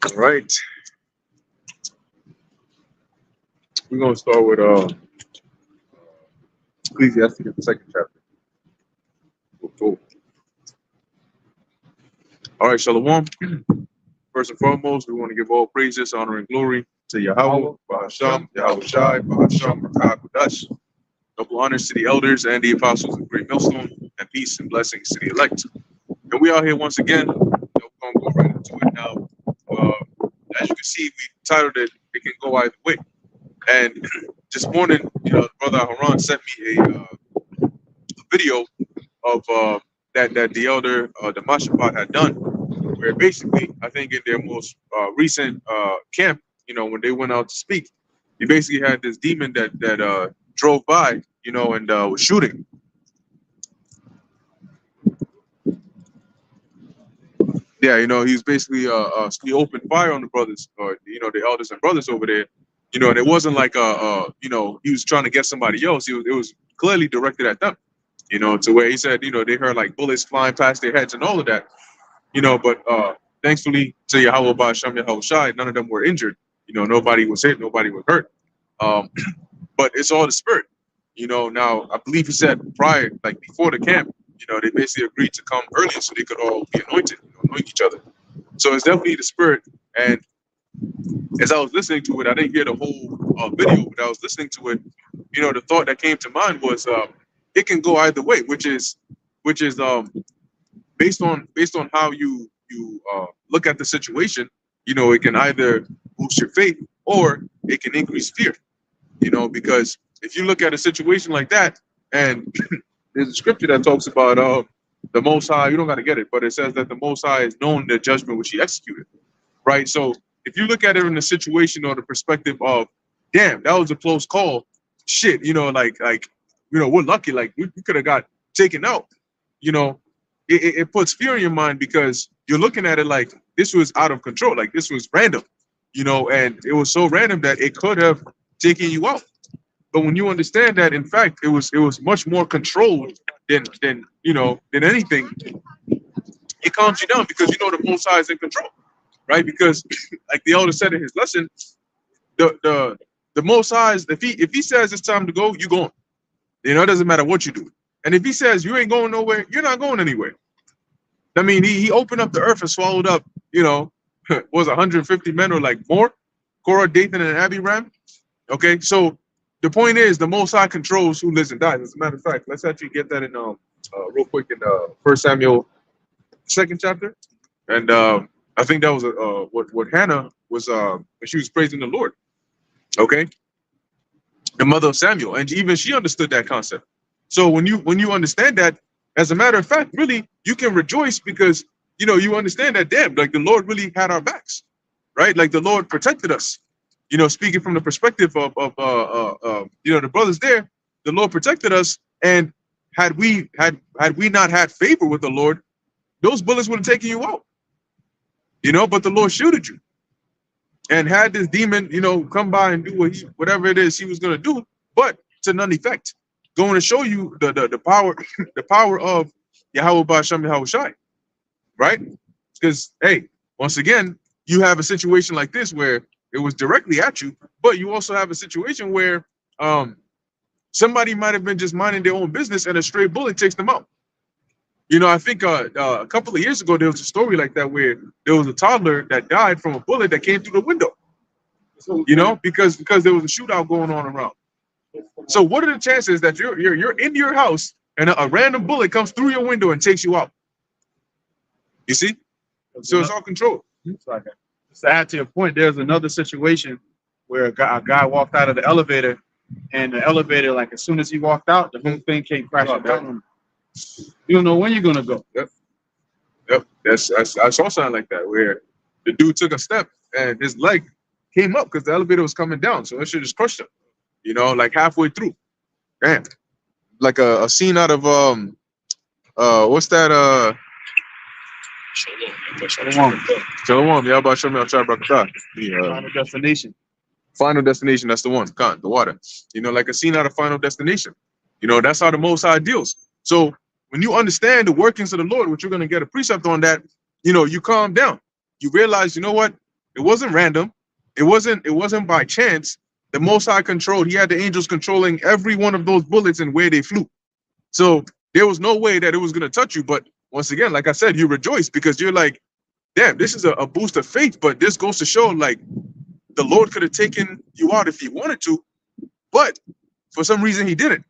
All right, we're gonna start with Ecclesiastes, the second chapter. Cool. All right, Shalom. First and foremost, we want to give all praises, honor, and glory to Yahweh, Bahasham, Yahweh Shai, Bahasham, Rakah, Kudash. Double honors to the elders and the apostles of Great Millstone, and peace and blessings to the elect. And we are here once again. We're gonna go right into it now. As you can see, we titled it "It Can Go Either Way." And this morning, Brother Haran sent me a video of that the elder the Mashapat had done, where basically, I think in their most recent camp, when they went out to speak, he basically had this demon that drove by, and was shooting. Yeah, he was basically he opened fire on the brothers, or the elders and brothers over there, and it wasn't like he was trying to get somebody else. It was clearly directed at them, to where he said, they heard like bullets flying past their heads and all of that, but thankfully to Yahweh Ba'Sham Yahweh Shai, none of them were injured. Nobody was hit, nobody was hurt. But it's all the spirit. Now I believe he said prior, like before the camp, they basically agreed to come earlier so they could all be anointed, anoint each other. So it's definitely the spirit. And as I was listening to it, I didn't hear the whole video, but I was listening to it. The thought that came to mind was it can go either way, which is based on how you look at the situation. It can either boost your faith or it can increase fear. Because if you look at a situation like that, and there's a scripture that talks about the Most High. You don't got to get it, but it says that the Most High is known the judgment which He executed, right? So if you look at it in the situation or the perspective of, damn, that was a close call. Shit, we're lucky. Like we could have got taken out. It puts fear in your mind because you're looking at it like this was out of control, like this was random, and it was so random that it could have taken you out. But when you understand that, in fact, it was much more controlled than anything, it calms you down because the Most High is in control, right? Because like the elder said in his lesson, the Most High is, if he says it's time to go, you going. It doesn't matter what you do. And if he says you ain't going nowhere, you're not going anywhere. I mean, he opened up the earth and swallowed up, was 150 men or like more, Korah, Dathan, and Abiram. Okay, so the point is the Most High controls who lives and dies. As a matter of fact, let's actually get that in real quick in 1 Samuel, second chapter. And I think that was what Hannah was when she was praising the Lord. Okay, the mother of Samuel, and even she understood that concept. So when you understand that, as a matter of fact, really you can rejoice because you understand that, damn, like the Lord really had our backs, right? Like the Lord protected us. Speaking from the perspective of the brothers there, the Lord protected us, and had we not had favor with the Lord, those bullets would have taken you out. But the Lord shielded you, and had this demon, come by and do whatever it is he was going to do, but to none effect, going to show you the power the power of Yahweh Ba'Sham Yahweh Shai, right? Because hey, once again, you have a situation like this where it was directly at you, but you also have a situation where somebody might have been just minding their own business and a stray bullet takes them out. I think a couple of years ago, there was a story like that where there was a toddler that died from a bullet that came through the window, because there was a shootout going on around. So what are the chances that you're in your house and a random bullet comes through your window and takes you out? You see? So it's all controlled. To add to your point, there's another situation where a guy walked out of the elevator, and the elevator, like as soon as he walked out, the whole thing came crashing down. You don't know when you're gonna go. Yep. I saw something like that where the dude took a step and his leg came up because the elevator was coming down, so it should just crushed him. Like halfway through. Damn. Like a scene out of what's that? Shalom. Yeah, about show me outside Brakatah. Final Destination. Final Destination, that's the one. Khan, the water. Like a scene out of Final Destination. That's how the Most High deals. So when you understand the workings of the Lord, which you're going to get a precept on that, you calm down. You realize, what? It wasn't random. It wasn't by chance. The Most High controlled. He had the angels controlling every one of those bullets and where they flew. So there was no way that it was gonna touch you. But once again, like I said, you rejoice because you're like, damn, this is a boost of faith. But this goes to show like the Lord could have taken you out if he wanted to, but for some reason he didn't.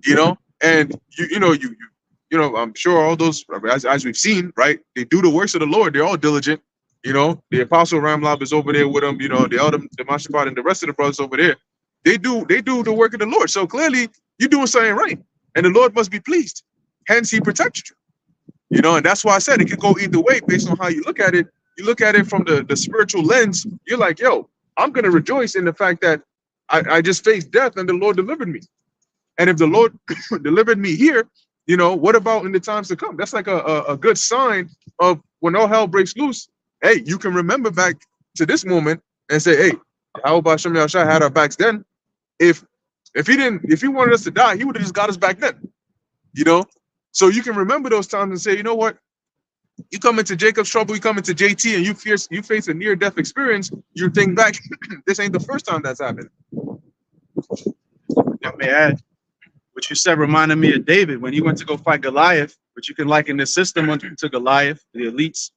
You know, and you know, I'm sure all those as we've seen, right? They do the works of the Lord. They're all diligent. You know, the apostle Ramlab is over there with them. You know, the elder Demashapat and the rest of the brothers over there. They do the work of the Lord. So clearly, you're doing something right, and the Lord must be pleased. Hence, He protected you. You know, and that's why I said it could go either way based on how you look at it. You look at it from the spiritual lens. You're like, yo, I'm gonna rejoice in the fact that I just faced death and the Lord delivered me. And if the Lord delivered me here, you know, what about in the times to come? That's like a good sign of when all hell breaks loose. Hey, you can remember back to this moment and say, hey, how about Shem Yahshua had our backs then? If he wanted us to die, he would have just got us back then. You know? So you can remember those times and say, you know what? You come into Jacob's trouble, you come into JT, and you face a near-death experience. You think back, this ain't the first time that's happened. I may add, what you said reminded me of David when he went to go fight Goliath, but you can liken the system to Goliath, the elites.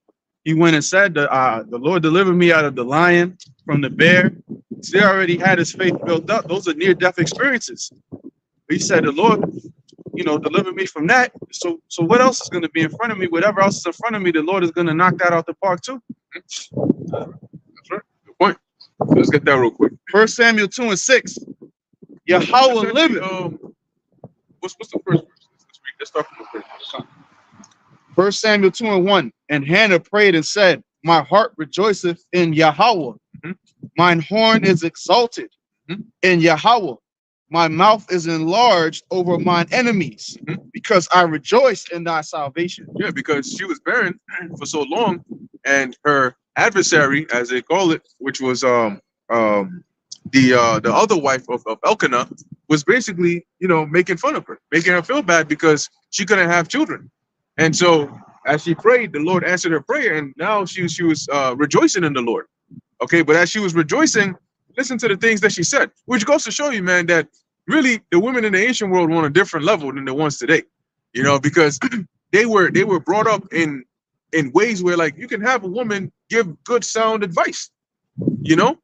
He went and said, the Lord delivered me out of the lion, from the bear. So he already had his faith built up. Those are near-death experiences. He said, the Lord, you know, deliver me from that. So what else is going to be in front of me? Whatever else is in front of me, the Lord is going to knock that out the park too. That's right. Good point. Let's get that real quick. 1 Samuel 2:6. Yahweh liveth. What's the first verse? Let's start from the first verse. 1 Samuel 2:1. And Hannah prayed and said, my heart rejoiceth in Yahweh. Mine horn is exalted in Yahweh. My mouth is enlarged over mine enemies, because I rejoice in thy salvation. Yeah, because she was barren for so long, and her adversary, as they call it, which was the other wife of Elkanah, was basically, you know, making fun of her, making her feel bad because she couldn't have children. And so as she prayed, the Lord answered her prayer, and now she was rejoicing in the Lord. Okay, but as she was rejoicing, listen to the things that she said, which goes to show you, man, that really the women in the ancient world were on a different level than the ones today, you know, because they were brought up in ways where, like, you can have a woman give good sound advice, you know.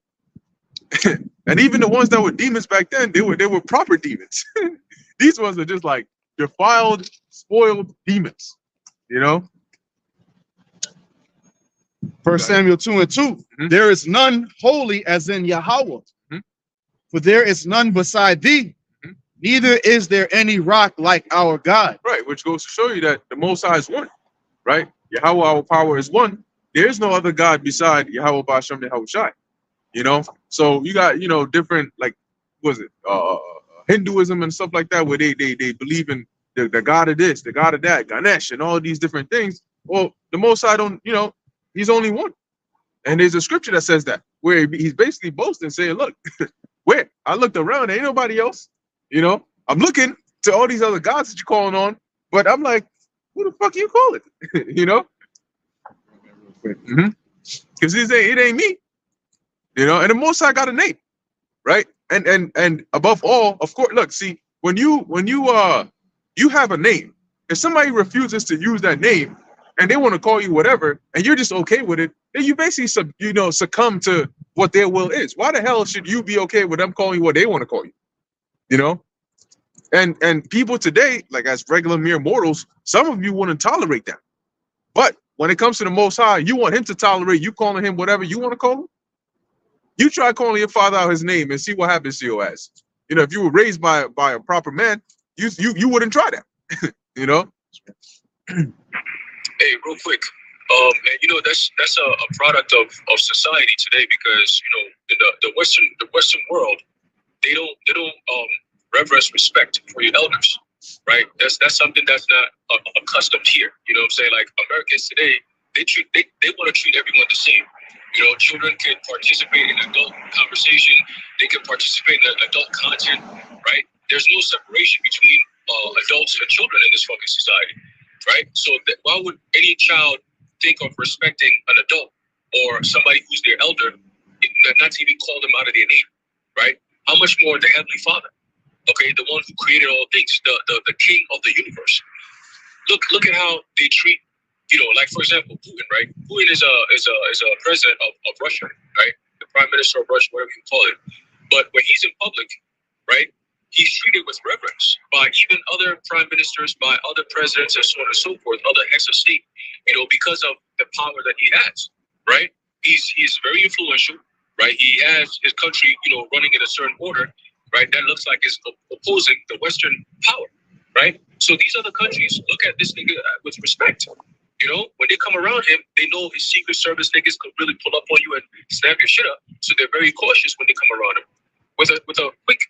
And even the ones that were demons back then, they were proper demons. These ones are just like defiled, spoiled demons, you know. 1 Samuel 2:2. There is none holy as in Yahweh, for there is none beside thee, neither is there any rock like our God. Right, which goes to show you that the Most High is one, right? Yahweh, our power, is one. There is no other God beside Yahweh Ba'ashem Yahushai. You know, so you got, you know, different, like, what was it, Hinduism and stuff like that, where they believe in the God of this, the God of that, Ganesh, and all these different things. Well, the Most High don't, you know, he's only one. And there's a scripture that says that, where he's basically boasting, saying, look, where I looked around, ain't nobody else. You know, I'm looking to all these other gods that you're calling on, but I'm like, who the fuck you call it? You know? Because it ain't me. You know, and the Most High got a name, right? And above all, of course, look, see, when you have a name, if somebody refuses to use that name and they want to call you whatever, and you're just okay with it, then you basically succumb to what their will is. Why the hell should you be okay with them calling you what they want to call you? You know? And people today, like as regular mere mortals, some of you wouldn't tolerate that. But when it comes to the Most High, you want him to tolerate you calling him whatever you want to call him. You try calling your father out his name and see what happens to your ass. You know, if you were raised by a proper man, you wouldn't try that. You know. Hey, real quick, and you know that's a product of society today, because you know in the Western world, they don't reverence respect for your elders, right? That's something that's not accustomed here. You know what I'm saying? Like Americans today, they want to treat everyone the same. You know, children can participate in adult conversation. They can participate in adult content, right? There's no separation between adults and children in this fucking society, right? So why would any child think of respecting an adult or somebody who's their elder, not to even call them out of their name, right? How much more the Heavenly Father, okay, the one who created all things, the King of the universe. Look at how they treat, like for example, Putin, right? Putin is a president of Russia, right? The prime minister of Russia, whatever you call it. But when he's in public, right, he's treated with reverence by even other prime ministers, by other presidents, and so on and so forth, other heads of state, because of the power that he has, right? He's very influential, right? He has his country, running in a certain order, right? That looks like it's opposing the Western power, right? So these other countries look at this nigga with respect. When they come around him, they know his Secret Service niggas could really pull up on you and snap your shit up. So they're very cautious when they come around him. With a quick,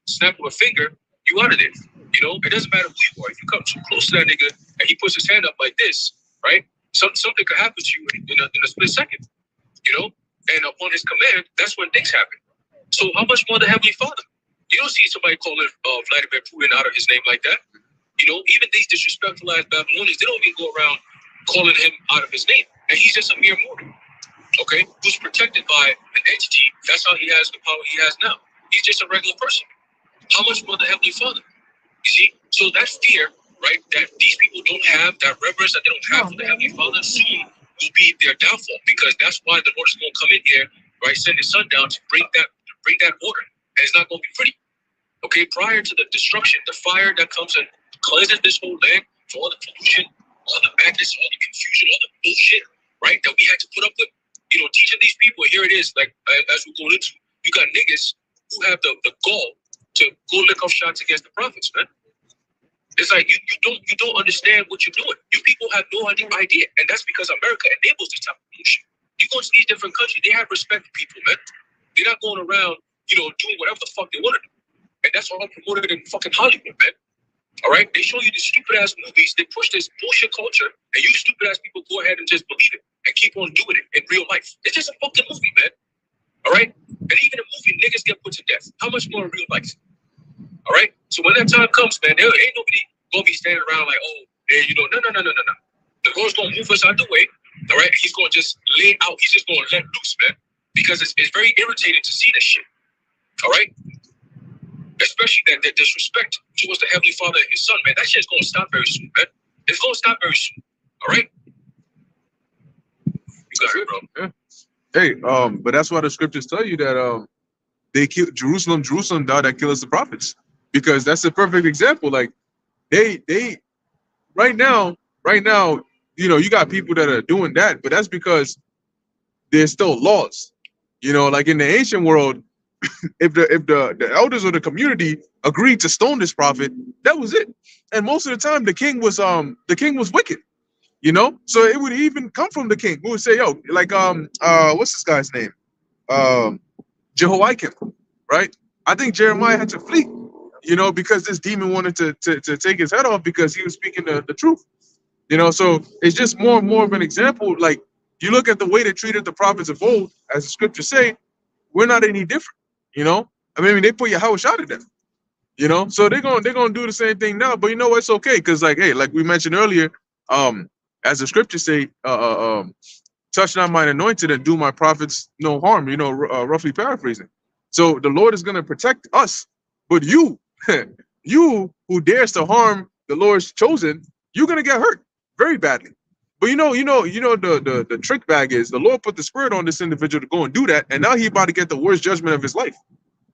snap of a finger, you out of there. It doesn't matter who you are. If you come too close to that nigga and he puts his hand up like this, right? Something could happen to you in a split second. And upon his command, that's when things happen. So how much more the Heavenly Father? You don't see somebody calling Vladimir Putin out of his name like that. Even these disrespectful ass Babylonians, they don't even go around calling him out of his name. And he's just a mere mortal, okay? Who's protected by an entity. That's how he has the power he has now. He's just a regular person. How much more the Heavenly Father? You see? So that fear, right, that these people don't have, that reverence that they don't have for the Heavenly Father, soon will be their downfall, because that's why the Lord is going to come in here, right, send his son down to bring that order. And it's not going to be pretty. Okay, prior to the destruction, the fire that comes and cleanses this whole land from all the pollution, all the madness, all the confusion, all the bullshit, right, that we had to put up with. Teaching these people, here it is, like, as we're going into, you got niggas who have the gall to go lick off shots against the prophets, man. It's like you don't understand what you're doing. You people have no idea. And that's because America enables this type of bullshit. You go to these different countries, they have respect for people, man. They're not going around, doing whatever the fuck they want to do. And that's all promoted in fucking Hollywood, man. All right? They show you these stupid ass movies, they push this bullshit culture, and you stupid ass people go ahead and just believe it and keep on doing it in real life. It's just a fucking movie, man. All right? And even in a movie, niggas get put to death. How much more in real life? All right? So when that time comes, man, there ain't nobody gonna be standing around like, oh, yeah, no. The Lord's gonna move us out the way. All right? He's gonna just lay out. He's just gonna let loose, man. Because it's very irritating to see this shit. All right? Especially that disrespect towards the Heavenly Father and his son, man. That shit's gonna stop very soon, man. It's gonna stop very soon. All right? You got it, bro. Yeah. Hey, but that's why the scriptures tell you that they kill Jerusalem, thou that killest the prophets, because that's a perfect example. Like they right now, you got people that are doing that, but that's because there's still laws. Like in the ancient world, if the elders of the community agreed to stone this prophet, that was it. And most of the time, the king was wicked. So it would even come from the king who would say, yo, like what's this guy's name? Jehoiakim, right? I think Jeremiah had to flee, because this demon wanted to take his head off because he was speaking the truth. So it's just more and more of an example. Like you look at the way they treated the prophets of old, as the scriptures say, we're not any different. I mean, they put Yahweh shot at them. So they're gonna do the same thing now. But you know what? It's okay, because like, hey, like we mentioned earlier, as the scriptures say, touch not mine anointed and do my prophets no harm, roughly paraphrasing. So the Lord is going to protect us, but you who dares to harm the Lord's chosen, you're going to get hurt very badly. But the trick bag is the Lord put the spirit on this individual to go and do that, and now he's about to get the worst judgment of his life.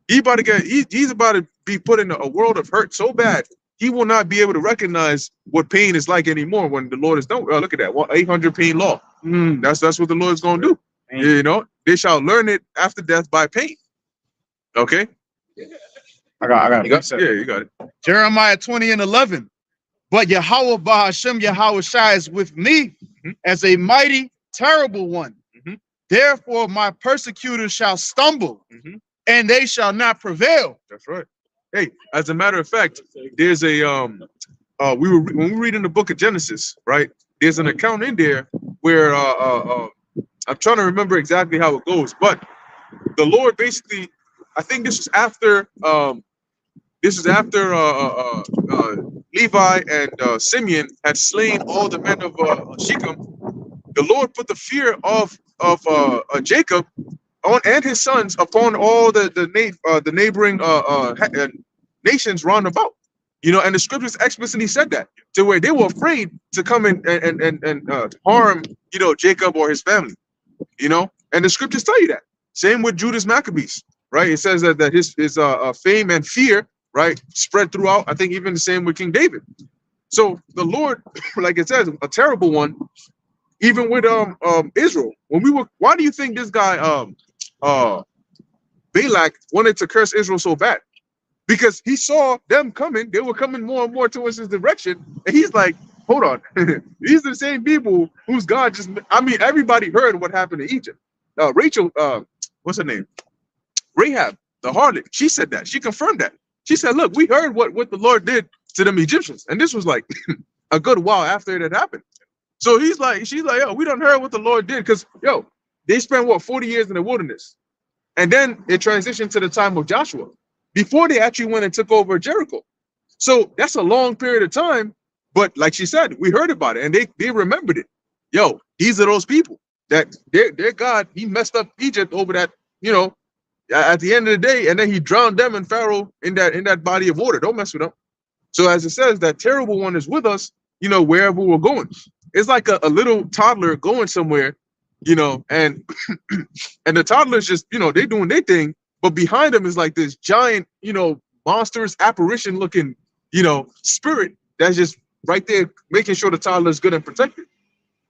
He's about to be put in a world of hurt so bad he will not be able to recognize what pain is like anymore when the Lord is done. Look at that, 800 pain law. That's what the Lord is going to do. They shall learn it after death by pain. Okay. I got it. Yeah, you got it. Jeremiah 20:11. But Yahweh Bahashem Yahweh Shai is with me as a mighty, terrible one. Therefore, my persecutors shall stumble, and they shall not prevail. That's right. Hey, as a matter of fact, there's a when we read in the book of Genesis, right? There's an account in there where I'm trying to remember exactly how it goes, but the Lord basically, I think this is after Levi and Simeon had slain all the men of Shechem. the Lord put the fear of Jacob on and his sons upon all the neighboring nations round about. You know, and the scriptures explicitly said that, to where they were afraid to come and harm, you know, Jacob or his family. You know, and the scriptures tell you that. Same with Judas Maccabees, right? It says that his fame and fear, right, spread throughout. I think even the same with King David. So the Lord, like it says, a terrible one, even with Israel. Why do you think this guy Balak wanted to curse Israel so bad? Because he saw them coming, they were coming more and more towards his direction, and he's like, hold on, these are the same people whose God just, I mean, everybody heard what happened in Egypt. Rachel, what's her name? Rahab, the harlot, she said that, she confirmed that. She said, look, we heard what the Lord did to them Egyptians, and this was like a good while after it had happened. So she's like, yo, we done heard what the Lord did, because, yo, they spent, what, 40 years in the wilderness, and then it transitioned to the time of Joshua, before they actually went and took over Jericho. So that's a long period of time, but like she said, we heard about it, and they remembered it. Yo, these are those people that their God, he messed up Egypt over that, you know, at the end of the day, and then he drowned them and Pharaoh in that body of water. Don't mess with them. So as it says, that terrible one is with us, you know, wherever we're going. It's like a little toddler going somewhere, you know, and and the toddler's just, you know, they doing their thing, but behind them is like this giant, you know, monstrous apparition looking, you know, spirit that's just right there making sure the toddler is good and protected.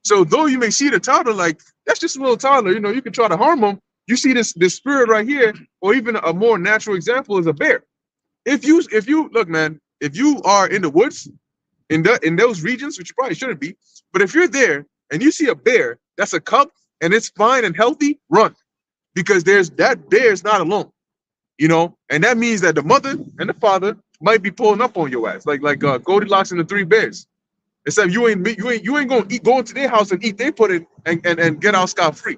So though you may see the toddler like, that's just a little toddler, you know, you can try to harm them. You see this spirit right here, or even a more natural example is a bear. If you look, man, if you are in the woods, in those regions, which you probably shouldn't be, but if you're there and you see a bear that's a cub and it's fine and healthy, run, because that bear is not alone, you know, and that means that the mother and the father might be pulling up on your ass, like Goldilocks and the Three Bears. Except you ain't gonna go into their house and eat their pudding and get out scot-free.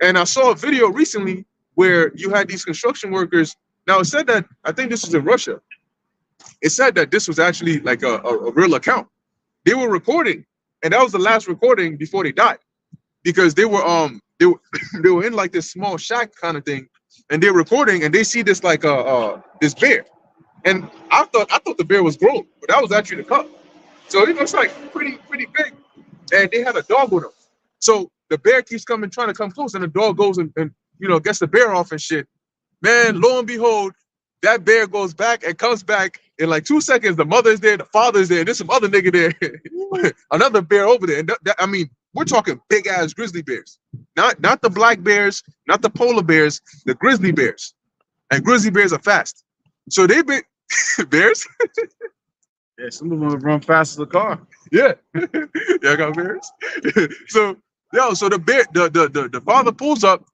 And I saw a video recently where you had these construction workers. Now it said that, I think this was in Russia. It said that this was actually like a real account. They were recording, and that was the last recording before they died, because they were they were in like this small shack kind of thing, and they're recording, and they see this like this bear, and I thought the bear was grown, but that was actually the cub. So it looks like pretty big, and they had a dog with them. So the bear keeps trying to come close, and the dog goes and you know, gets the bear off and shit. Man, lo and behold, that bear goes back and comes back in like 2 seconds. The mother's there, the father's there, and there's some other nigga there, another bear over there. And I mean, we're talking big ass grizzly bears, not the black bears, not the polar bears, the grizzly bears. And grizzly bears are fast. So they've been bears. Yeah, some of them run fast as a car. Yeah, I got bears. So the bear, the father pulls up,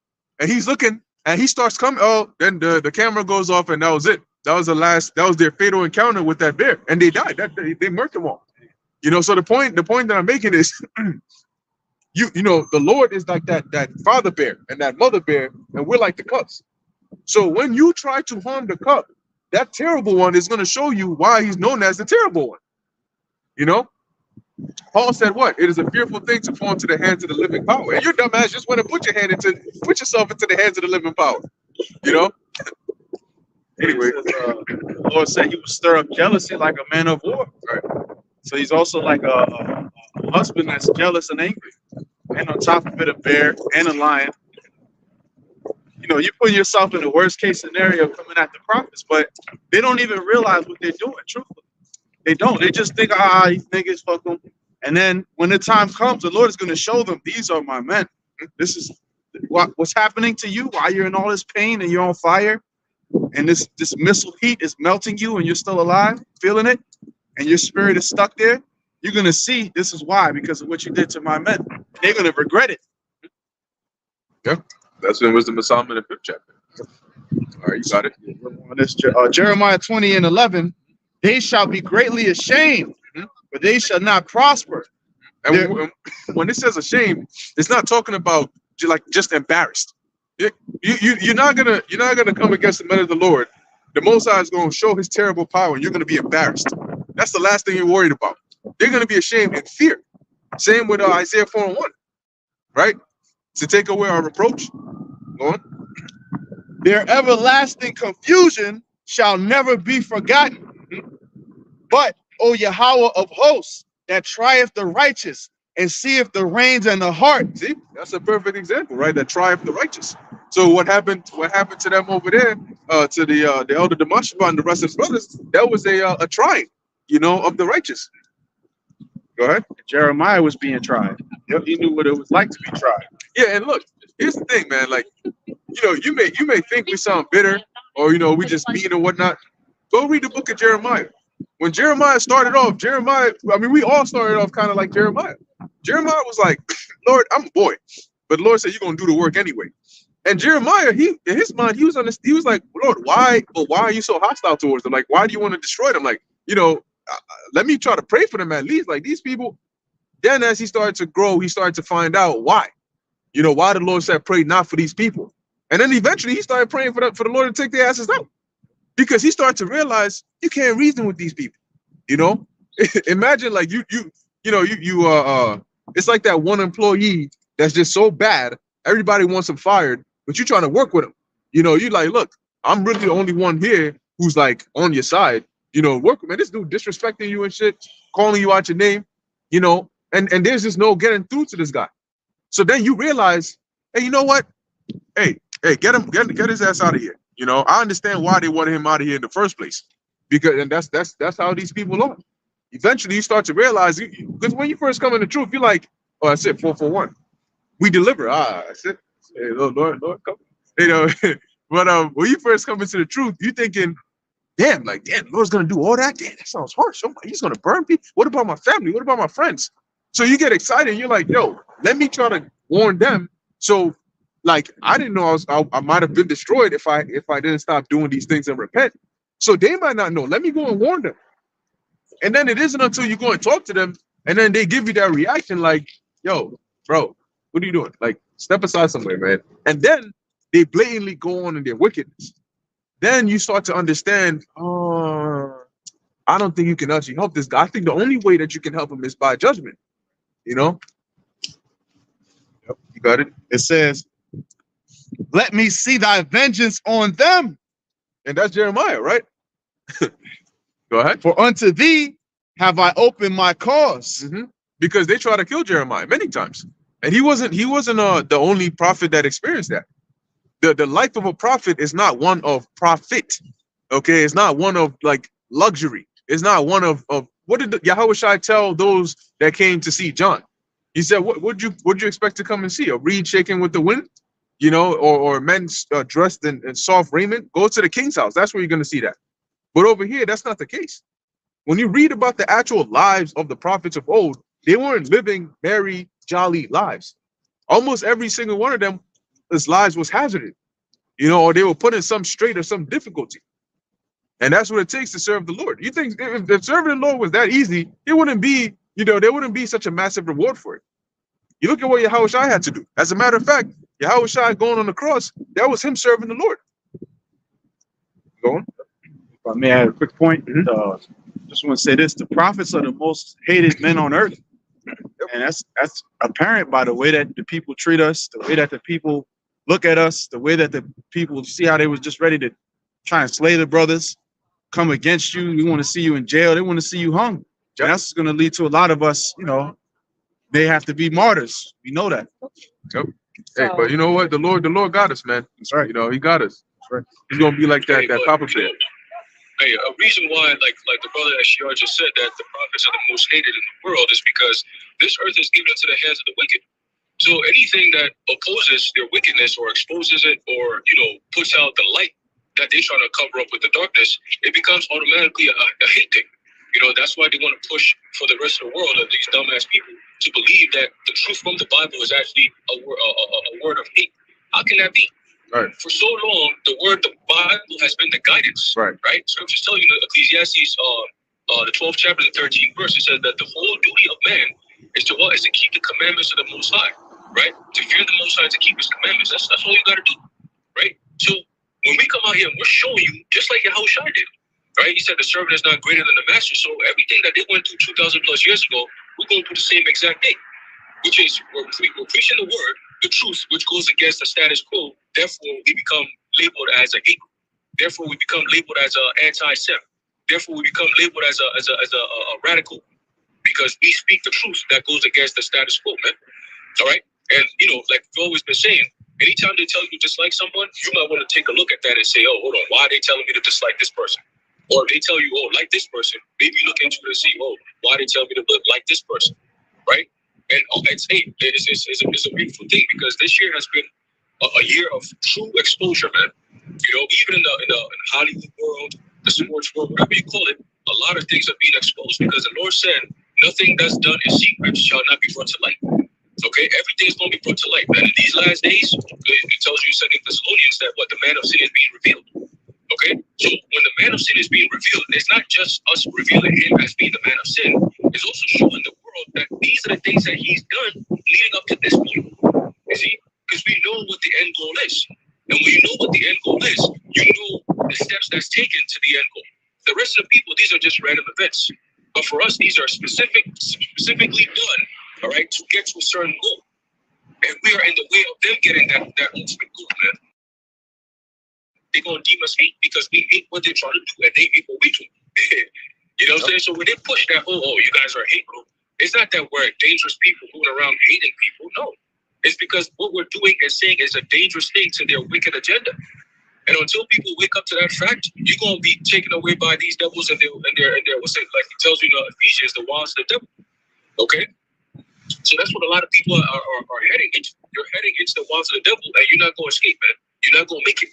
and he's looking, and he starts coming. Oh, then the camera goes off, and that was it. That was their fatal encounter with that bear, and they died. They murked them all. You know, so the point that I'm making is, you know, the Lord is like that father bear and that mother bear, and we're like the cubs. So when you try to harm the cub, that terrible one is going to show you why he's known as the terrible one. You know, Paul said, what? It is a fearful thing to fall into the hands of the living power. And your dumb ass just want to put yourself into the hands of the living power. You know? Anyway. The Lord said he would stir up jealousy like a man of war. Right. So he's also like a husband that's jealous and angry. And on top of it, a bear and a lion. You know, you put yourself in the worst case scenario coming at the prophets, but they don't even realize what they're doing, truthfully. They don't. They just think, these niggas, fuck them. And then when the time comes, the Lord is going to show them, these are my men. This is what's happening to you while you're in all this pain and you're on fire. And this missile heat is melting you and you're still alive, feeling it. And your spirit is stuck there. You're going to see this is why, because of what you did to my men. They're going to regret it. Yeah. That's in Wisdom of Solomon in the 5th chapter. All right, you got it. This, Jeremiah 20:11, they shall be greatly ashamed, but they shall not prosper. And when it says ashamed, it's not talking about just embarrassed. You're not gonna come against the men of the Lord. The Most High is going to show his terrible power, and you're going to be embarrassed. That's the last thing you're worried about. They're going to be ashamed in fear. Same with Isaiah 4:1. right? To take away our reproach. Go on. Their everlasting confusion shall never be forgotten. But, O Yahweh of hosts, that trieth the righteous and seeth the reins and the heart. See, that's a perfect example, right? That triumph the righteous. So what happened? What happened to them over there? To the elder Demashba and the rest of his brothers? That was a trying, of the righteous. Go ahead. Jeremiah was being tried. He knew what it was like to be tried. Yeah, and look, here's the thing, man. Like, you may think we sound bitter, or we just mean or whatnot. Go read the book of Jeremiah. When Jeremiah started off, we all started off kind of like Jeremiah. Jeremiah was like, Lord, I'm a boy, but the Lord said you're gonna do the work anyway. And Jeremiah, in his mind, he was like, Lord, why? But why are you so hostile towards them? Like, why do you want to destroy them? Like, let me try to pray for them at least. Like these people. Then as he started to grow, he started to find out why. Why the Lord said pray not for these people. And then eventually he started praying for the Lord to take their asses out. Because he started to realize you can't reason with these people. Imagine like it's like that one employee that's just so bad, everybody wants him fired, but you're trying to work with him. You like, look, I'm really the only one here who's like on your side. Work with me. This dude disrespecting you and shit, calling you out your name, and there's just no getting through to this guy. So then you realize, hey, you know what? Hey, get his ass out of here. I understand why they wanted him out of here in the first place, because that's how these people are. Eventually, you start to realize, because when you first come in the truth, you're like, oh, that's it, 441. We deliver. That's it. Hey, Lord, come. But when you first come into the truth, you're thinking, damn, Lord's gonna do all that. Damn, that sounds harsh. Oh, he's gonna burn people. What about my family? What about my friends? So you get excited. And you're like, yo, let me try to warn them. So. Like I didn't know I might have been destroyed if I didn't stop doing these things and repent. So they might not know. Let me go and warn them. And then it isn't until you go and talk to them, and then they give you that reaction like, "Yo, bro, what are you doing? Like, step aside somewhere, man." And then they blatantly go on in their wickedness. Then you start to understand. Oh, I don't think you can actually help this guy. I think the only way that you can help him is by judgment. Yep, you got it. It says, let me see thy vengeance on them. And that's Jeremiah, right? Go ahead. For unto thee have I opened my cause. Mm-hmm. Because they tried to kill Jeremiah many times. And he wasn't the only prophet that experienced that. The life of a prophet is not one of profit. Okay, it's not one of like luxury. It's not one of what did Yahushua tell those that came to see John? He said, what would you expect to come and see? A reed shaking with the wind? Or men dressed in soft raiment? Go to the king's house. That's where you're going to see that. But over here, that's not the case. When you read about the actual lives of the prophets of old, they weren't living merry, jolly lives. Almost every single one of them, his lives was hazarded, or they were put in some strait or some difficulty. And that's what it takes to serve the Lord. You think if serving the Lord was that easy, it wouldn't be, there wouldn't be such a massive reward for it. You look at what Yahushua had to do. As a matter of fact, Yahushua going on the cross, that was him serving the Lord. Go on. If I may add a quick point, just want to say this: the prophets are the most hated men on earth, and that's apparent by the way that the people treat us, the way that the people look at us, the way that the people see how they was just ready to try and slay the brothers, come against you. We want to see you in jail. They want to see you hung. And that's going to lead to a lot of us, they have to be martyrs. We know that. Yep. Hey, but you know what? The Lord got us, man. That's right. He got us. That's right. He's gonna be like that Papa Bear. Hey, a reason why, like the brother Ashiar just said, that the prophets are the most hated in the world is because this earth is given into the hands of the wicked. So anything that opposes their wickedness or exposes it or puts out the light that they're trying to cover up with the darkness, it becomes automatically a hate thing. That's why they want to push for the rest of the world, of these dumbass people, to believe that the truth from the Bible is actually a word of hate. How can that be? Right. For so long, the Bible has been the guidance. Right. Right. Scriptures tell you, Ecclesiastes, the 12th chapter, the 13th verse, it says that the whole duty of man is to keep the commandments of the Most High. Right. To fear the Most High, to keep His commandments. That's all you got to do. Right. So when we come out here and we're showing you, just like Yahushua did. Right. He said the servant is not greater than the master. So everything that they went through 2,000 plus years ago, we're going through the same exact thing. which is we're preaching the word, the truth, which goes against the status quo. Therefore, we become labeled as a hate group. Therefore, we become labeled as an anti-Sem. Therefore, we become labeled as a radical because we speak the truth that goes against the status quo, man. All right, and like we've always been saying, anytime they tell you to dislike someone, you might want to take a look at that and say, oh, hold on, why are they telling me to dislike this person? Or if they tell you, oh, like this person, maybe look into it and see, oh, why they tell me to like this person, right? And it's a beautiful thing because this year has been a year of true exposure, man. Even in the Hollywood world, the sports world, whatever you call it, a lot of things are being exposed because the Lord said, nothing that's done in secret shall not be brought to light. Okay, everything's going to be brought to light, man. In these last days, it tells you in 2 Thessalonians that the man of sin is being revealed. Okay, so when the man of sin is being revealed, it's not just us revealing him as being the man of sin. It's also showing the world that these are the things that he's done leading up to this point. You see, because we know what the end goal is, and when you know what the end goal is, you know the steps that's taken to the end goal. The rest of the people, these are just random events, but for us, these are specifically done. All right, to get to a certain goal, and we are in the way of them getting that ultimate goal, man. They're gonna deem us hate because we hate what they're trying to do, and they hate what we do. You know what I'm saying? So when they push that, oh, you guys are a hate group, it's not that we're dangerous people going around hating people. No, it's because what we're doing and saying is a dangerous thing to their wicked agenda. And until people wake up to that fact, you're gonna be taken away by these devils and their what's it like? It tells you in Ephesians, the wiles of the devil. Okay. So that's what a lot of people are heading into. You're heading into the wiles of the devil, and you're not going to escape, man. You're not going to make it,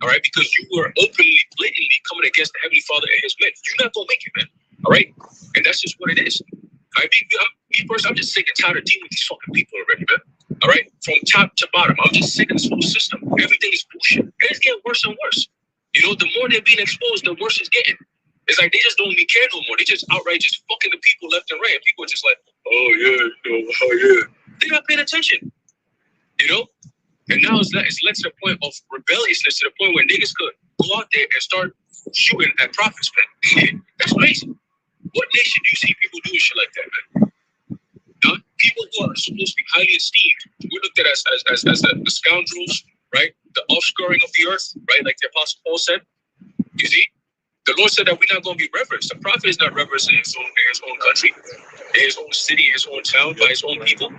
all right? Because you were openly, blatantly coming against the Heavenly Father and His men. You're not going to make it, man. All right? And that's just what it is. I'm just sick and tired of dealing with these fucking people already, man. All right? From top to bottom, I'm just sick of this whole system. Everything is bullshit, and it's getting worse and worse. The more they're being exposed, the worse it's getting. It's like they just don't even care no more. They just outright just fucking the people left and right. And people are just like, oh yeah. They're not paying attention. And now it's led to the point of rebelliousness, to the point where niggas could go out there and start shooting at prophets, man. That's crazy. What nation do you see people doing shit like that, man? People who are supposed to be highly esteemed, we're looked at as the scoundrels, right? The offscouring of the earth, right? Like the Apostle Paul said. You see? The Lord said that we're not going to be reverenced. The prophet is not reverenced in his own country, in his own city, his own town, by his own people.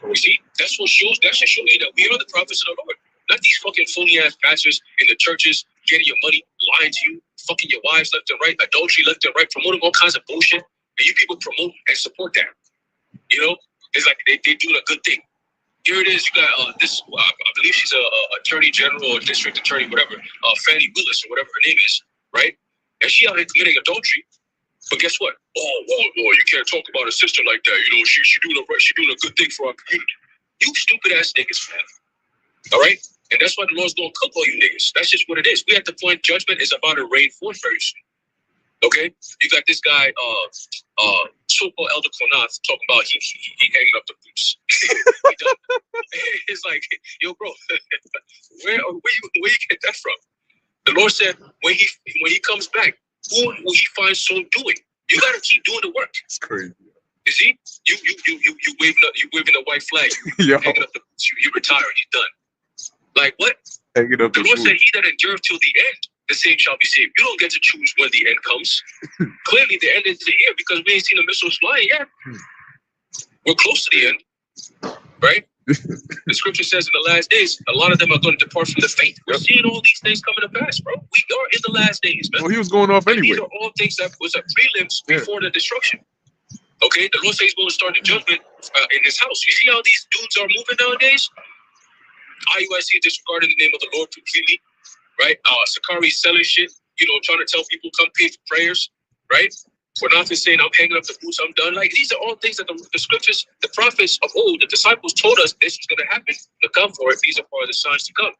You see, that should show you that we are the prophets of the Lord. Not these fucking phony ass pastors in the churches getting your money, lying to you, fucking your wives left and right, adultery left and right, promoting all kinds of bullshit, and you people promote and support that. It's like they doing a good thing. Here it is. You got this. I believe she's a attorney general or district attorney, whatever. Fannie Willis or whatever her name is, right? And she out here committing adultery, but guess what? Oh, you can't talk about a sister like that. She doing a good thing for our community. You stupid ass niggas, man. All right, and that's why the Lord's gonna cook all you niggas. That's just what it is. We at the point judgment is about to rain forth very soon. Okay, you got this guy, so-called Elder Konath, talking about he hanging up the boots. It's like, yo, bro, where you get that from? The Lord said, when he comes back, who will he find so doing? You gotta keep doing the work. It's crazy. You see, you waving a white flag, Yo. hanging up the boots. You retired, you done. Like what? Hanging up The the Lord said, boots. "He that endureth till the end, the same shall be saved." You don't get to choose when the end comes. Clearly, the end is here because we ain't seen the missiles flying yet. We're close to the end, right? The scripture says in the last days, a lot of them are going to depart from the faith. We're seeing all these things coming to pass, bro. We are in the last days, man. Well, he was going off And anyway. these are all things that was a prelims before the destruction. Okay, the Lord says he's going to start the judgment in his house. You see how these dudes are moving nowadays? IUIC disregarding the name of the Lord completely, right? Sakari selling shit, trying to tell people come pay for prayers, right? We're not just saying I'm hanging up the boots, I'm done. Like these are all things that the scriptures, the prophets of old, the disciples told us this was going to happen. To come for it. These are part of the signs to come.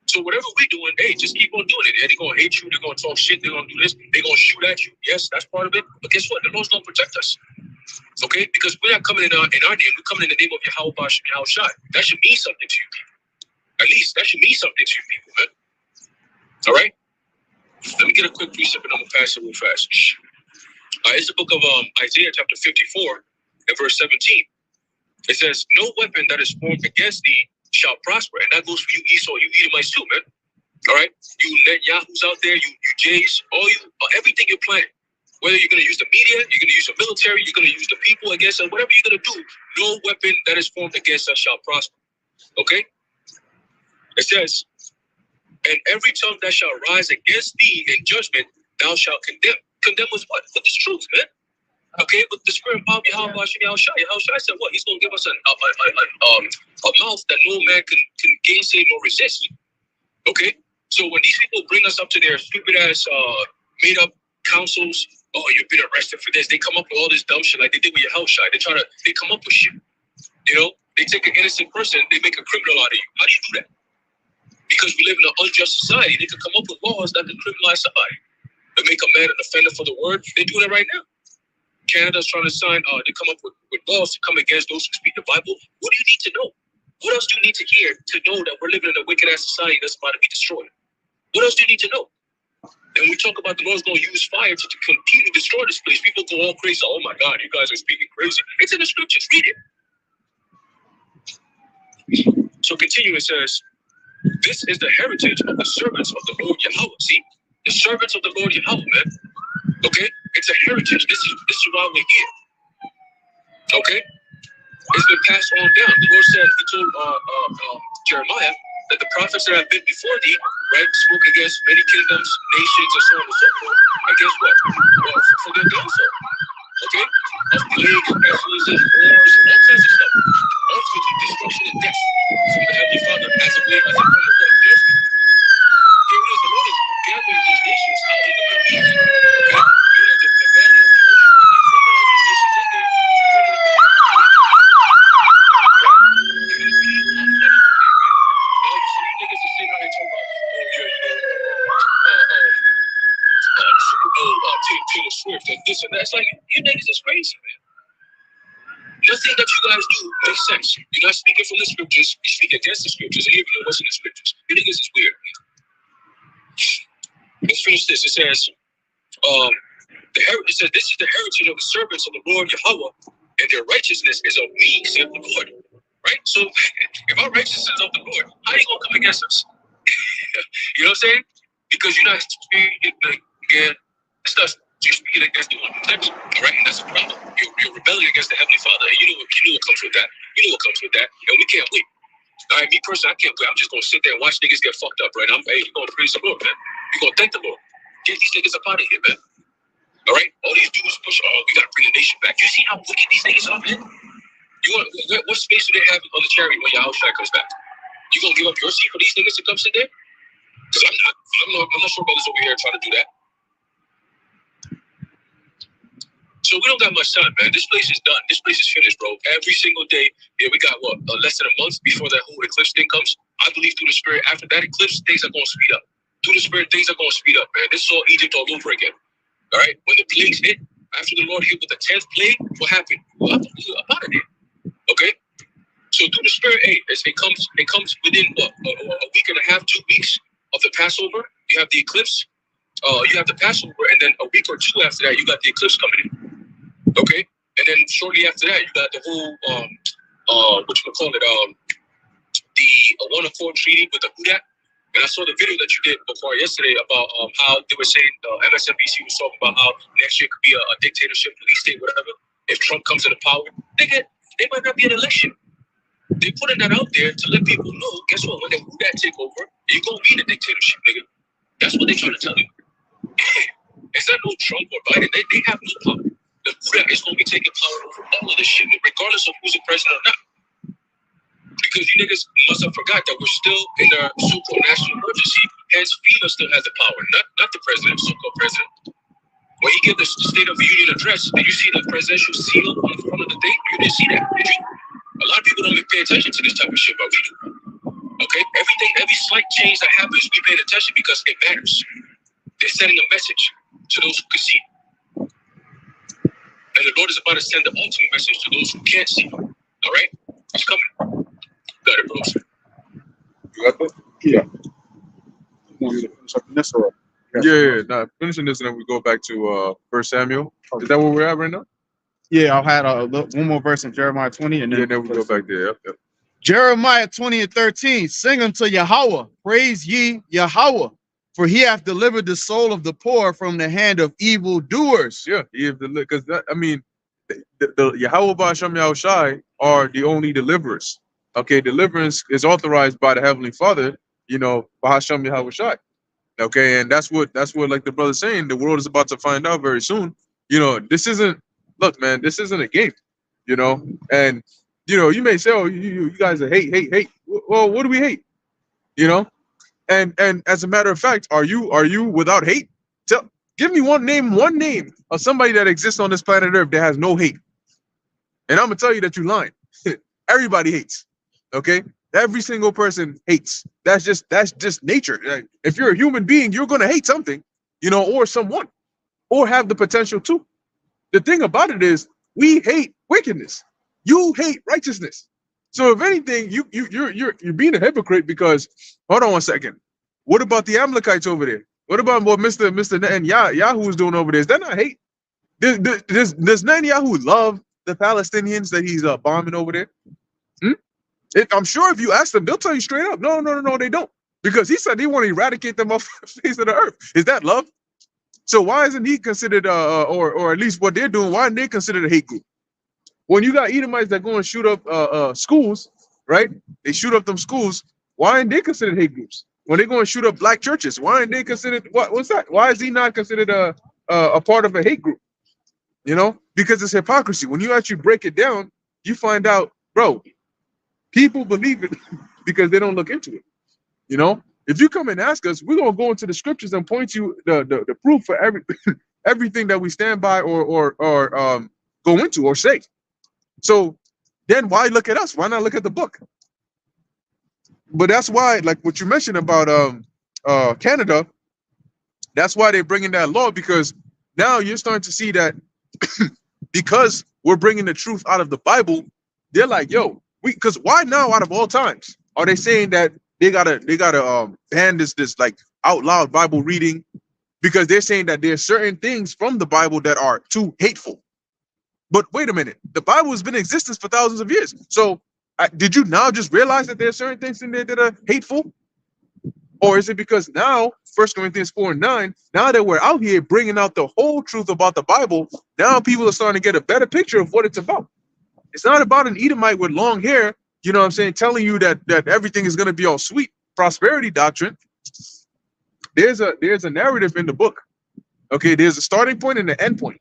So whatever we're doing, hey, just keep on doing it. They're going to hate you. They're going to talk shit. They're going to do this. They're going to shoot at you. Yes, that's part of it. But guess what? The Lord's going to protect us. Okay? Because we're not coming in our name. We're coming in the name of Yahweh Shai. That should mean something to you people. At least that should mean something to you people, man. All right? Let me get a quick precept and I'm going to pass it real fast. It's the book of Isaiah chapter 54 and verse 17. It says, no weapon that is formed against thee shall prosper. And that goes for you Esau, you Edomites too, man. All right? You Netanyahu's out there, you Jays, everything you're planning. Whether you're going to use the media, you're going to use the military, you're going to use the people against us, whatever you're going to do, no weapon that is formed against us shall prosper. Okay? It says, and every tongue that shall rise against thee in judgment, thou shalt condemn. Condemn with what? With this truth, man. Okay, with the spirit of Yahweh Yahushua said what? He's going to give us a mouth that no man can gainsay nor resist. Okay? So when these people bring us up to their stupid ass made up councils, oh, you've been arrested for this, they come up with all this dumb shit like they did with Yahushua. They come up with shit. You know, they take an innocent person, they make a criminal out of you. How do you do that? Because we live in an unjust society, they could come up with laws that could criminalize somebody. They make a man an offender for the word. They're doing it right now. Canada's trying to sign, they come up with laws to come against those who speak the Bible. What do you need to know? What else do you need to hear to know that we're living in a wicked ass society that's about to be destroyed? What else do you need to know? And we talk about the Lord's going to use fire to completely destroy this place. People go all crazy. Oh my God, you guys are speaking crazy. It's in the scriptures. Read it. So continue, it says, this is the heritage of the servants of the Lord Yahweh. See, the servants of the Lord Yahweh, man. Okay, it's a heritage. This is why we're here. Okay, it's been passed on down. The Lord said, He told Jeremiah that the prophets that have been before thee, right, spoke against many kingdoms, nations, and so on and so forth. Against what? Well, for their downfall. Okay, of plagues, pestilences, wars, and all kinds of stuff. Ultimately, destruction and death from the Heavenly Father as a way, as a form of what? Judgment. Here it is, the Lord is gathering these nations out in the Middle East. Okay, you know, the valley of the ocean. Bring all these nations in there. Now you see niggas are sitting out here talking about, oh yeah, Super Bowl, Taylor Swift, and this and that. It's like, you niggas is crazy, man. Nothing that you guys do makes sense. You're not speaking from the scriptures. You speak against the scriptures, and you even know what's in the scriptures. You niggas is weird, man. Let's finish this. It says, it says, this is the heritage of the servants of the Lord Yahweh, and their righteousness is of me, said the Lord. Right? So, if our righteousness is of the Lord, how are you going to come against us? You know what I'm saying? Because you're not speaking against us. You're speaking against the one who lives, all right? And that's a problem. You're rebelling against the Heavenly Father, and you know what comes with that. You know what comes with that, and we can't wait. All right, me personally, I can't wait. I'm just gonna sit there and watch niggas get fucked up, right? Hey, you're gonna praise the Lord, man. You're gonna thank the Lord. Get these niggas up out of here, man. All right? All these dudes push, we gotta bring the nation back. You see how wicked these niggas are, man? What space do they have on the chariot when Yahushua comes back? You gonna give up your seat for these niggas to come sit there? Because I'm not sure brothers over here trying to do that. So we don't got much time, man. This place is done. This place is finished, bro. Every single day, we got less than a month before that whole eclipse thing comes. I believe through the Spirit, after that eclipse, things are going to speed up. Through the Spirit, things are going to speed up, man. This is all Egypt all over again. All right? When the plagues hit, after the Lord hit with the 10th plague, what happened? Well, I'm out of there. Okay? So through the Spirit, it comes within a week and a half, 2 weeks of the Passover. You have the eclipse. You have the Passover, and then a week or two after that, you got the eclipse coming in. Okay, and then shortly after that, you got the whole the One Accord Treaty with the Hudak. And I saw the video that you did before yesterday about how they were saying MSNBC was talking about how next year could be a dictatorship, police state, whatever. If Trump comes into power, nigga, they might not be an election. They putting that out there to let people know. Guess what? When the Hudak take over, you're gonna be in a dictatorship, nigga. That's what they're trying to tell you. It's not no Trump or Biden. They have no power. The Hudak is going to be taking power over all of this shit, regardless of who's the president or not. Because you niggas must have forgot that we're still in a so-called national emergency. Hence, FEMA still has the power, not the president, so-called president. When he gave the State of the Union address, did you see the presidential seal on the front of the thing? You didn't see that, did you? A lot of people don't even pay attention to this type of shit, but we do. Okay? Every slight change that happens, we pay attention because it matters. They're sending a message to those who can see. And the Lord is about to send the ultimate message to those who can't see. All right? It's coming. Got it, bros. You got that? Yeah. You want me to finish up in this or? Yeah. Nah, finishing this, and then we go back to 1 Samuel. Is that where we're at right now? Yeah, I'll have one more verse in Jeremiah 20, and Yeah, then then we go back there. Yep, yep. Jeremiah 20 and 13. Sing unto Yahweh, praise ye Yahweh, for he hath delivered the soul of the poor from the hand of evil doers. Yeah, because I mean, the Yahweh Ba'Shem Yahushai are the only deliverers. Okay, deliverance is authorized by the Heavenly Father, Ba'Shem Yahushai. Okay, and that's what like the brother's saying, the world is about to find out very soon. This isn't look, man, this isn't a game, and you may say, oh, you guys are hate. Well, what do we hate? And as a matter of fact, are you without hate? Give me one name of somebody that exists on this planet Earth that has no hate. And I'm gonna tell you that you're lying. Everybody hates. Okay? Every single person hates. That's just nature. Like, if you're a human being, you're gonna hate something, or someone, or have the potential to. The thing about it is, we hate wickedness. You hate righteousness. So if anything, you're being a hypocrite because, hold on one second. What about the Amalekites over there? What about what Mr. Netanyahu is doing over there? Is that not hate? Does Netanyahu love the Palestinians that he's bombing over there? I'm sure if you ask them, they'll tell you straight up, no, they don't. Because he said they want to eradicate them off the face of the earth. Is that love? So why isn't he considered, or at least what they're doing, why aren't they considered a hate group? When you got Edomites that go and shoot up schools, right? They shoot up them schools. Why aren't they considered hate groups? When they go and shoot up black churches, why aren't they considered, what's that? Why is he not considered a part of a hate group? Because it's hypocrisy. When you actually break it down, you find out, bro, people believe it because they don't look into it. If you come and ask us, we're gonna go into the scriptures and point you the proof for everything that we stand by or go into or say. So then why look at us? Why not look at the book? But that's why, like what you mentioned about Canada, that's why they're bringing that law, because now you're starting to see that because we're bringing the truth out of the Bible, they're like, yo, because why now out of all times are they saying that they gotta ban this like out loud Bible reading, because they're saying that there's certain things from the Bible that are too hateful. But wait a minute, the Bible has been in existence for thousands of years. So did you now just realize that there's certain things in there that are hateful? Or is it because now, 1 Corinthians 4:9, now that we're out here bringing out the whole truth about the Bible, now people are starting to get a better picture of what it's about. It's not about an Edomite with long hair, telling you that everything is going to be all sweet, prosperity doctrine. There's a narrative in the book. Okay, there's a starting point and an end point.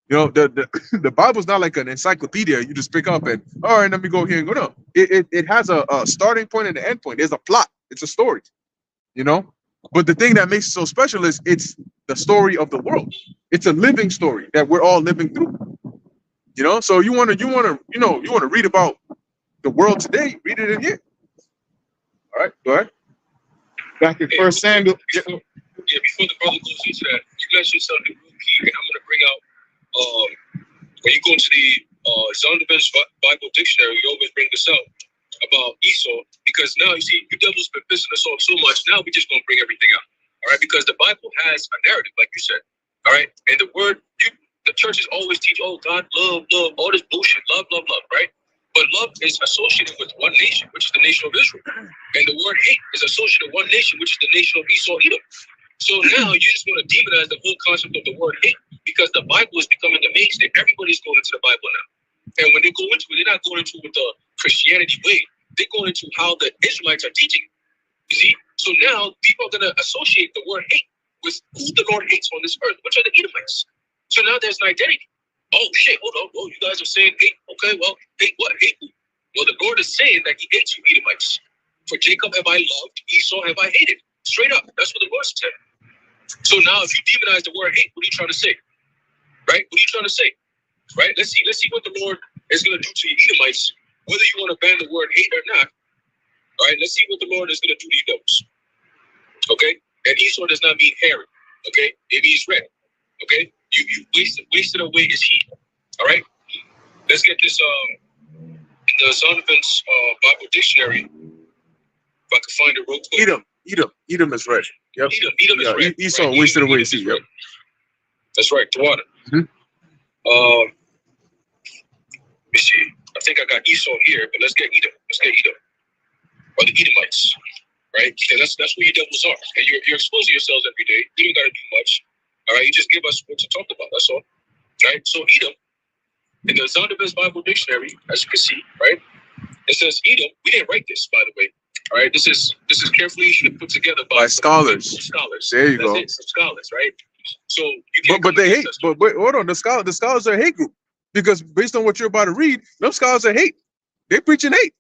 The Bible's not like an encyclopedia you just pick up and, all right, let me go here and go. No, it has a starting point and an end point. There's a plot. It's a story, But the thing that makes it so special is it's the story of the world. It's a living story that we're all living through. So you want to read about the world today, read it in here. All right, go ahead. Back in First Samuel. Before the brother goes into that, you mentioned something real key, and I'm going to bring out when you go into the Zondervan's Bible Dictionary, we always bring this out about Esau, because now you see, the devil's been pissing us off so much. Now we're just going to bring everything out, all right? Because the Bible has a narrative, like you said, all right? And the word, the churches always teach, oh, God, love, all this bullshit, love, right? But love is associated with one nation, which is the nation of Israel. And the word hate is associated with one nation, which is the nation of Esau, Edom. So now you just want to demonize the whole concept of the word hate, because the Bible is becoming the mainstay. Everybody's going into the Bible now. And when they go into it, they're not going into it with the Christianity way. They're going into how the Israelites are teaching. You see? So now people are going to associate the word hate with who the Lord hates on this earth, which are the Edomites. So now there's an identity. Oh, shit, hold on. Oh, you guys are saying hate. Okay, well, hate what? Hate who? Well, the Lord is saying that he hates you, Edomites. For Jacob have I loved, Esau have I hated. Straight up. That's what the Lord said. So now if you demonize the word hate, what are you trying to say? Right? What are you trying to say? Right? Let's see what the Lord is going to do to you Edomites, whether you want to ban the word hate or not. All right, let's see what the Lord is going to do to Edomites. Okay? And Esau does not mean hairy. Okay? It means red. Okay? You wasted away his heat. All right? Let's get this the Zondervan's Bible Dictionary. If I can find it real quick. Edom is red. Yep. Edom is red. Esau wasted away his heat. Yep. That's right, the water. me see. I think I got Esau here, but let's get Edom. Let's get Edom. Or the Edomites, right? And that's where your devils are. And you're exposing yourselves every day. You don't gotta do much. All right, you just give us what to talk about. That's all. Right? So Edom, in the Zondervan's Bible Dictionary, as you can see, right? It says Edom. We didn't write this, by the way. All right, this is carefully put together by scholars. Scholars. There you That's go. it, some scholars, right? So you can't But come they hate. against us. But hold on, the scholars are a hate group because based on what you're about to read, them scholars are hate. They preaching hate.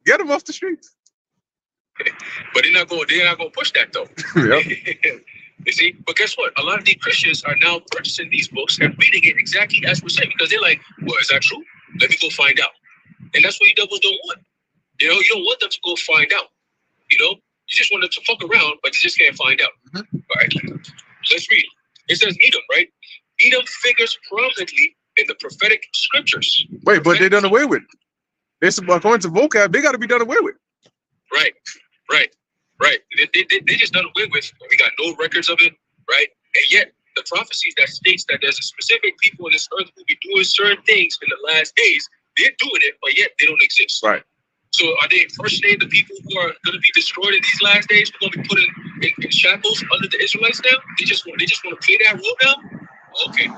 Get them off the streets. But they're not going to push that though. Yep. You see, but guess what? A lot of these Christians are now purchasing these books and reading it exactly as we're saying because they're like, "Well, is that true? Let me go find out." And that's what you devils don't want. You know, you don't want them to go find out. You know, you just want them to fuck around, but you just can't find out. Mm-hmm. All right, let's read. It says Edom, right? Edom figures prominently in the prophetic scriptures. Wait, but they done away with. It's according to vocab, they got to be done away with. Right. They just done away with. We got no records of it, right? And yet the prophecies that states that there's a specific people on this earth who will be doing certain things in the last days, they're doing it, but yet they don't exist. Right. So are they impersonating the people who are going to be destroyed in these last days? Who are going to be put in shackles under the Israelites now? They just want to play that role now? Okay.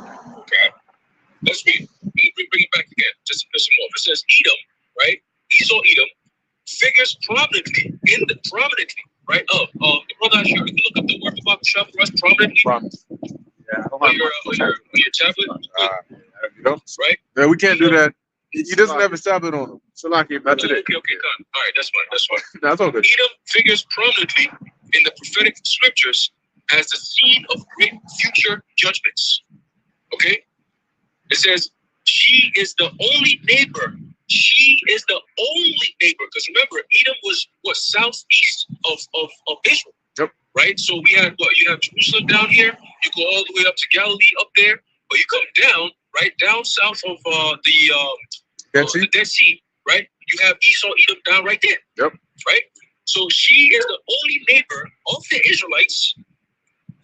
Let's read. Let me bring it back again, just to piss them off. It says Edom, right? Esau, Edom, figures prominently, right? The brother, I'm sure you can look up the word about the shop for us prominently Yeah, I don't on have your tablet, You know? right? Yeah, we can't do that. He doesn't have a tablet on him. Salaki, Not today. Okay, done. All right, that's fine. That's all good. Edom figures prominently in the prophetic scriptures as the scene of great future judgments. Okay? It says, she is the only neighbor. She is the only neighbor. Because remember, Edom was southeast of Israel. Yep. Right? So we had you have Jerusalem down here. You go all the way up to Galilee up there. But you come down, right, down south of the Dead Sea, right? You have Esau, Edom down right there. Yep. Right? So she is the only neighbor of the Israelites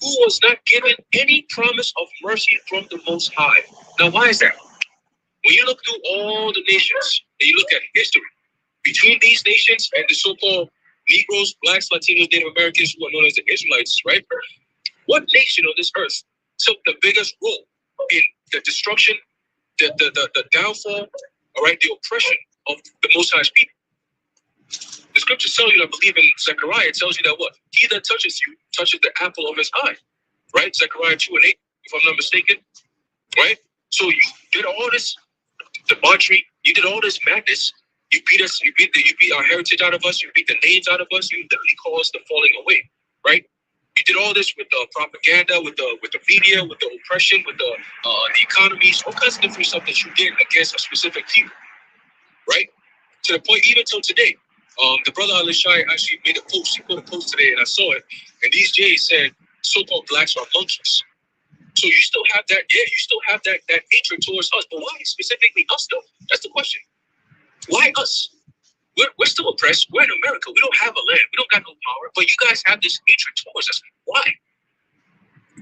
who was not given any promise of mercy from the Most High. Now, why is that? When you look through all the nations and you look at history between these nations and the so-called Negroes, Blacks, Latinos, Native Americans who are known as the Israelites, right? What nation on this earth took the biggest role in the destruction, the downfall, all right, the oppression of the Most High's people? The scriptures tell you, I believe in Zechariah, it tells you that what? He that touches you touches the apple of his eye, right? Zechariah 2:8, if I'm not mistaken, right? So you did all this debauchery, you did all this madness, you beat us, you beat our heritage out of us, you beat the names out of us, you literally caused the falling away, right? You did all this with the propaganda, with the media, with the oppression, with the economies, all kinds of different stuff that you did against a specific people, right? To the point, even till today, the brother Alishai actually made a post. He put a post today, and I saw it. And these Jays said, "So-called blacks are monkeys." So you still have that, yeah, you still have that hatred towards us. But why specifically us, though? That's the question. Why us? We're still oppressed. We're in America. We don't have a land. We don't got no power. But you guys have this hatred towards us. Why?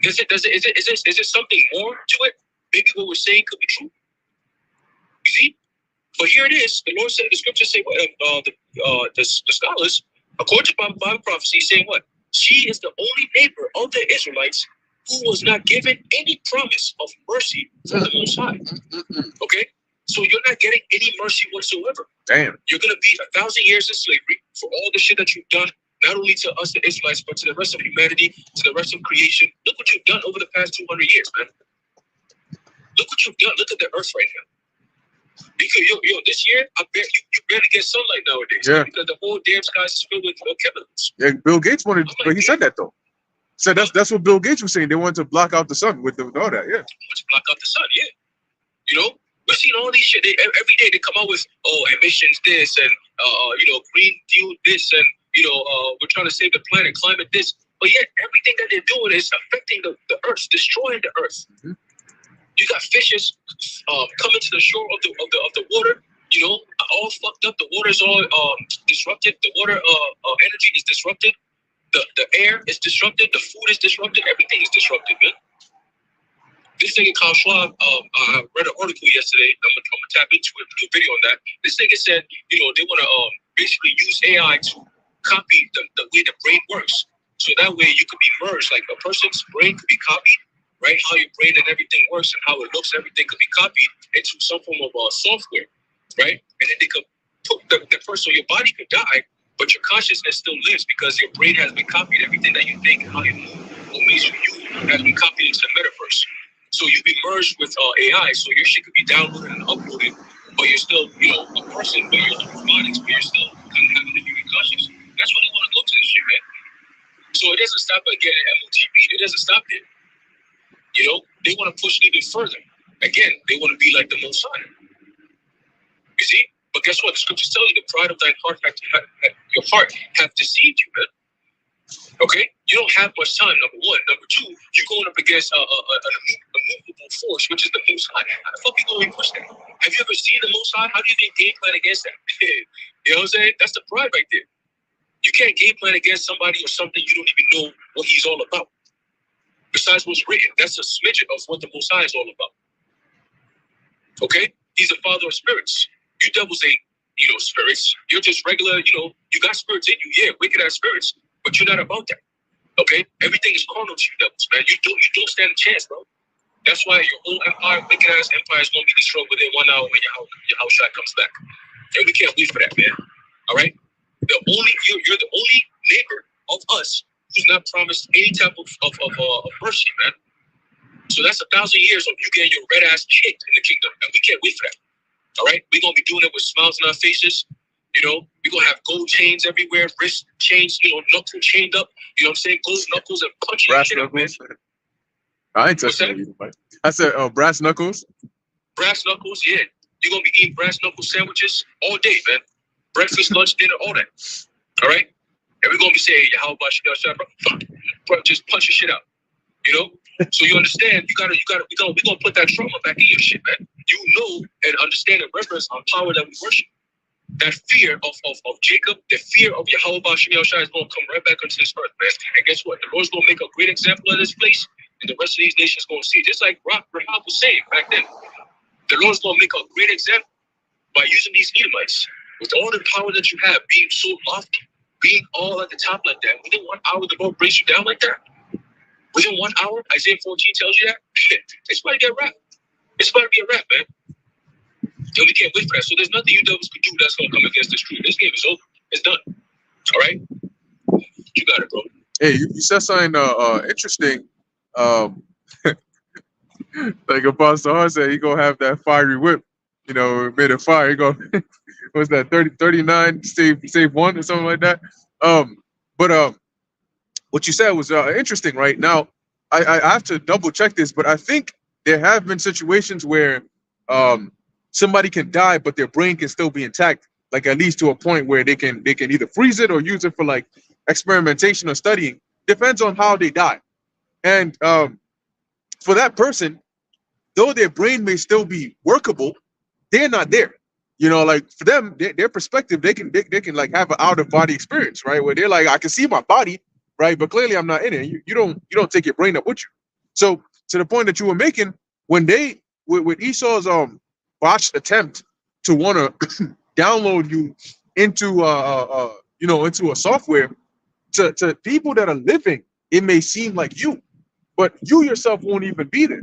Is it something more to it? Maybe what we're saying could be true. You see? But here it is. The Lord said, the scriptures say, the scholars, according to Bible prophecy, saying what? She is the only neighbor of the Israelites who was not given any promise of mercy from the Most High. Okay? So you're not getting any mercy whatsoever. Damn. You're going to be 1,000 years in slavery for all the shit that you've done, not only to us, the Israelites, but to the rest of humanity, to the rest of creation. Look what you've done over the past 200 years, man. Look what you've done. Look at the earth right now. Because this year, I bet you barely get sunlight nowadays. Yeah. Because the whole damn sky is filled with chemicals. Yeah, Bill Gates wanted, but he said that though. So that's what Bill Gates was saying. They wanted to block out the sun with all that. Yeah. To block out the sun, yeah. You know, we're seeing all these shit. Every day they come out with emissions this and green fuel this and we're trying to save the planet, climate this. But yet everything that they're doing is affecting the earth, destroying the earth. Mm-hmm. You got fishes coming to the shore of the water, all fucked up. The water's all disrupted. The water energy is disrupted. The air is disrupted. The food is disrupted. Everything is disrupted, man. This nigga Kyle Schwab, I read an article yesterday. I'm gonna tap into it, do a video on that. This nigga said, they want to basically use AI to copy the way the brain works. So that way you could be merged. Like a person's brain could be copied, right? How your brain and everything works and how it looks, everything could be copied into some form of software, right? And then they could put the person, your body could die, but your consciousness still lives because your brain has been copied. Everything that you think, how you move, what makes you has been copied into the metaverse. So you be merged with AI, so your shit could be downloaded and uploaded, but you're still, a person, but you're robotics, but you're still kind of having a human conscious. That's what they want to go to this shit, man. So it doesn't stop at getting MOTP. It doesn't stop there. They want to push even further. Again, they want to be like the Most High. You see? But guess what? The scriptures tell you the pride of thine heart your heart have deceived you, man. Okay? You don't have much time, number one. Number two, you're going up against an immovable force, which is the Most High. How the fuck are you going to push that? Have you ever seen the Most High? How do you think game plan against that? You know what I'm saying? That's the pride right there. You can't game plan against somebody or something you don't even know what he's all about. Besides what's written, that's a smidget of what the Most High is all about. Okay? He's the father of spirits. You devils ain't, spirits. You're just regular, you got spirits in you. Yeah, wicked ass spirits, but you're not about that. Okay? Everything is carnal to you devils, man. You don't stand a chance, bro. That's why your whole empire, wicked ass empire, is going to be destroyed within 1 hour when your house shot comes back. And we can't wait for that, man. All right? You're the only neighbor of us who's not promised any type of mercy, man. So that's 1,000 years of you getting your red ass kicked in the kingdom, and we can't wait for that. All right, we're gonna be doing it with smiles on our faces. We're gonna have gold chains everywhere, wrist chains, knuckle chained up. You know what I'm saying? Gold knuckles and punching Brass shit up, man. knuckles. I ain't touching you, Mike. I said, brass knuckles. Brass knuckles, yeah. You're gonna be eating brass knuckle sandwiches all day, man. Breakfast, lunch, dinner, all that. All right, and we're gonna be saying, how about you, bro? Just punch your shit out. So you understand? We're gonna put that trauma back in your shit, man. You know and understand and reverence our power that we worship. That fear of Jacob, the fear of Yahweh Bashim Yahushua is gonna come right back onto this earth, man. And guess what? The Lord's gonna make a great example of this place, and the rest of these nations gonna see. Just like Rahab was saying back then, the Lord's gonna make a great example by using these Edomites with all the power that you have, being so lofty, being all at the top like that. Within 1 hour, the Lord brings you down like that. Within 1 hour, Isaiah 14 tells you that. It's about to get wrapped. It's about to be a wrap, man. And we can't wait for that. So there's nothing you devils could do that's gonna come against this truth. This game is over. It's done. All right? You got it, bro. Hey, you said something interesting. Like Apostle Hart said, he gonna have that fiery whip. Made of fire. He go, what's that? 39 save one or something like that. But what you said was interesting, right? Now, I have to double check this, but I think there have been situations where somebody can die, but their brain can still be intact, like at least to a point where they can either freeze it or use it for like experimentation or studying. Depends on how they die. And for that person, though their brain may still be workable, they're not there. Like for them, their perspective, they can like have an out of body experience, right? Where they're like, I can see my body, right? But clearly I'm not in it. You don't take your brain up with you. So to the point that you were making, when they with Esau's botched attempt to want to download you into into a software, to people that are living, it may seem like you, but you yourself won't even be there,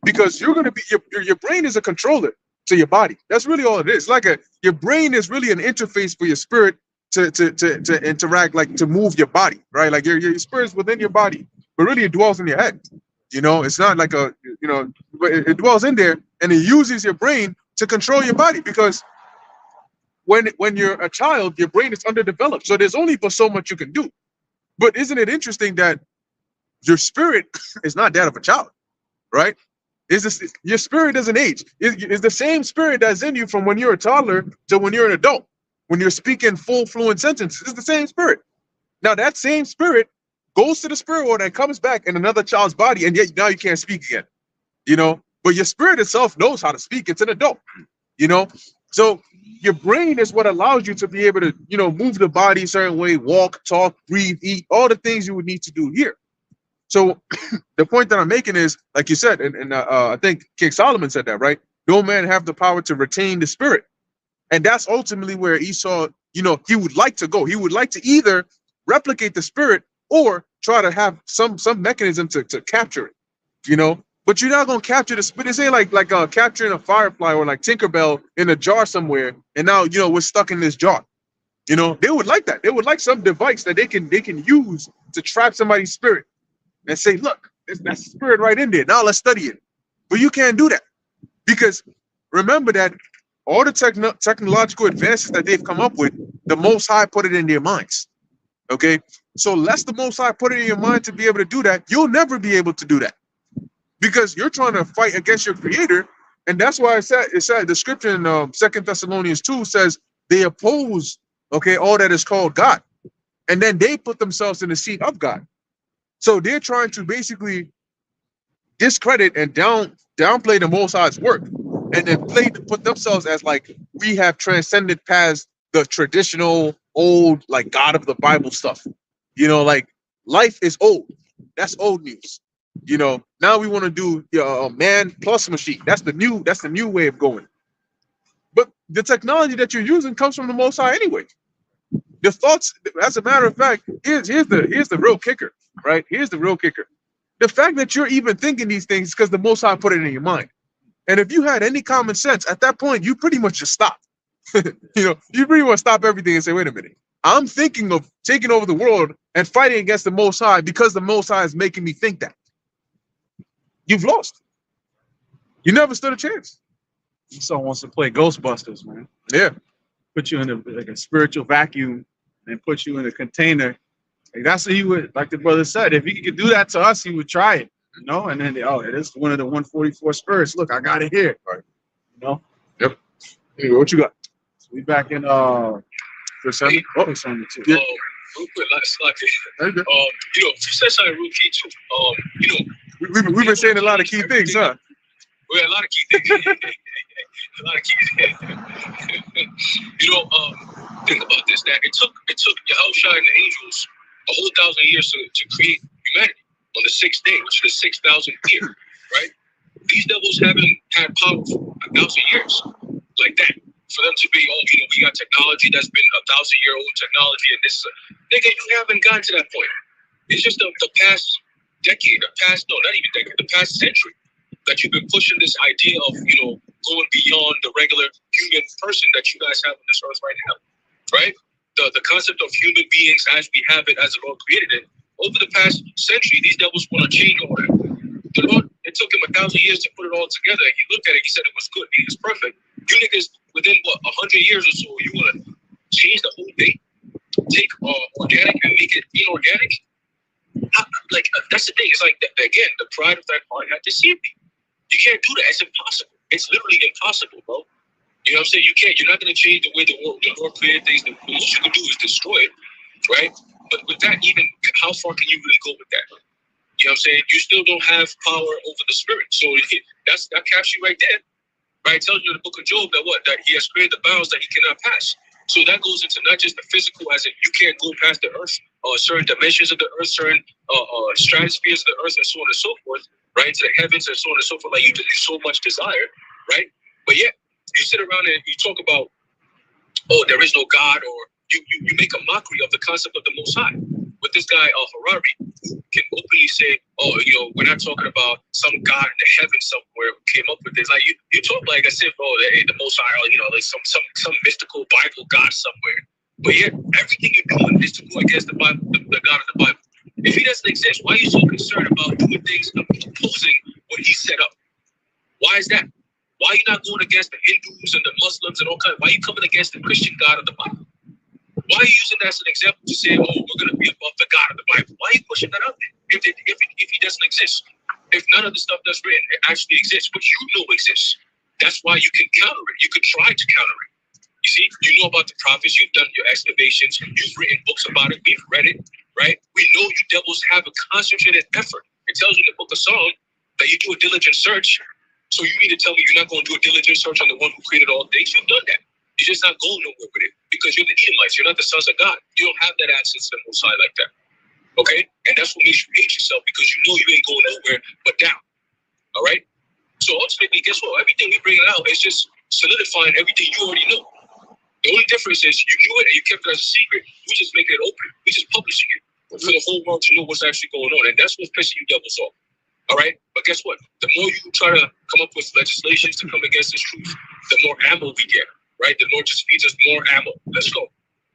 because you're going to be your brain is a controller to your body. That's really all it is. Your brain is really an interface for your spirit to interact, like to move your body, right? Like your spirit's within your body, but really it dwells in your head. It's not like but it dwells in there, and it uses your brain to control your body, because when you're a child, your brain is underdeveloped, so there's only but so much you can do. But isn't it interesting that your spirit is not that of a child, right? Your spirit doesn't age. It's the same spirit that's in you from when you're a toddler to when you're an adult. When you're speaking full fluent sentences, it's the same spirit. Now that same spirit goes to the spirit world and comes back in another child's body, and yet now you can't speak again. But your spirit itself knows how to speak. It's an adult. So your brain is what allows you to be able to, move the body a certain way, walk, talk, breathe, eat, all the things you would need to do here. So the point that I'm making is, like you said, and I think King Solomon said that, right? No man have the power to retain the spirit. And that's ultimately where Esau, he would like to go. He would like to either replicate the spirit or try to have some mechanism to capture it, But you're not gonna capture the spirit. This ain't like capturing a firefly or like Tinkerbell in a jar somewhere, and now we're stuck in this jar. They would like that. They would like some device that they can use to trap somebody's spirit and say, look, that's spirit right in there. Now let's study it. But you can't do that because remember that all the technological advances that they've come up with, the Most High put it in their minds. Okay, so lest the Most High put it in your mind to be able to do that, you'll never be able to do that because you're trying to fight against your Creator, and that's why it said the scripture in 2 Thessalonians 2 says they oppose all that is called God, and then they put themselves in the seat of God. So they're trying to basically discredit and downplay the Most High's work, and then put themselves as like we have transcended past the traditional old like God of the Bible stuff. Like life is old. That's old news. Now we want to do man plus machine. That's the new way of going. But the technology that you're using comes from the Most High anyway. The thoughts, as a matter of fact, here's the real kicker, right? Here's the real kicker. The fact that you're even thinking these things is because the Most High put it in your mind. And if you had any common sense, at that point, you pretty much just stop. You pretty much stop everything and say, wait a minute. I'm thinking of taking over the world and fighting against the Most High because the Most High is making me think that. You've lost. You never stood a chance. Esau wants to play Ghostbusters, man. Yeah. Put you in a spiritual vacuum and put you in a container. Like that's what he would, like the brother said, if he could do that to us, he would try it, and then it is one of the 144 spirits. Look, I got it here. Right. Yep. Hey, what you got? So we back in First Samuel. First Samuel 2. Real quick, you said something real key too. We've been saying a lot of key things, huh? Well, a lot of key things. A lot of key things. Think about this. That it took Yahushua and the angels a whole 1,000 years to create humanity on the 6th day, which is the 6,000th year, right? These devils haven't had power for 1,000 years like that. For them to be, we got technology that's been 1,000-year-old technology, and this, nigga, you haven't gotten to that point. It's just the past decade, the past century that you've been pushing this idea of, going beyond the regular human person that you guys have on this earth right now, right? The concept of human beings as we have it, as the Lord created it, over the past century, these devils want to change all that. The Lord, it took him 1,000 years to put it all together. He looked at it, he said it was good, it was perfect. You niggas, within 100 years or so, you want to change the whole thing? Take organic and make it inorganic? That's the thing. It's like, again, the pride of that heart had deceived me. You can't do that. It's impossible. It's literally impossible, bro. You know what I'm saying? You can't. You're not going to change the way the Lord created things. The most you can do is destroy it, right? But with that, even how far can you really go with that? You know what I'm saying? You still don't have power over the spirit. So that caps you right there. Right? It tells you in the book of Job that he has created the bounds that he cannot pass. So that goes into not just the physical, as in you can't go past the earth, certain dimensions of the earth, certain stratospheres of the earth, and so on and so forth, right? To the heavens and so on and so forth, like you so much desire, right? But yet, you sit around and you talk about, there is no God, or you make a mockery of the concept of the Most High. With this guy, Harari, who can openly say, we're not talking about some God in the heavens somewhere who came up with this. Like you talk like as if, the Most High, like some mystical Bible God somewhere. But yet, everything you're doing is to go against the Bible, the God of the Bible. If he doesn't exist, why are you so concerned about doing things opposing what he set up? Why is that? Why are you not going against the Hindus and the Muslims and all kinds? Why are you coming against the Christian God of the Bible? Why are you using that as an example to say, we're going to be above the God of the Bible? Why are you pushing that out there if he doesn't exist? If none of the stuff that's written actually exists, but you know exists. That's why you can counter it. You could try to counter it. You see, you know about the prophets. You've done your excavations. You've written books about it. We've read it, right? We know you devils have a concentrated effort. It tells you in the book of Psalm that you do a diligent search. So you mean to tell me you're not going to do a diligent search on the one who created all things? You've done that. You're just not going nowhere with it because you're the Edomites. You're not the sons of God. You don't have that access to the Most High like that. Okay? And that's what makes you hate yourself, because you know you ain't going nowhere but down. All right? So ultimately, guess what? Everything we bring out is just solidifying everything you already know. The only difference is you knew it and you kept it as a secret. We just making it open. We just publishing it for the whole world to know what's actually going on. And that's what's pissing you devils off. All right? But guess what? The more you try to come up with legislations to come against this truth, the more ammo we get. Right? The Lord just feeds us more ammo. Let's go.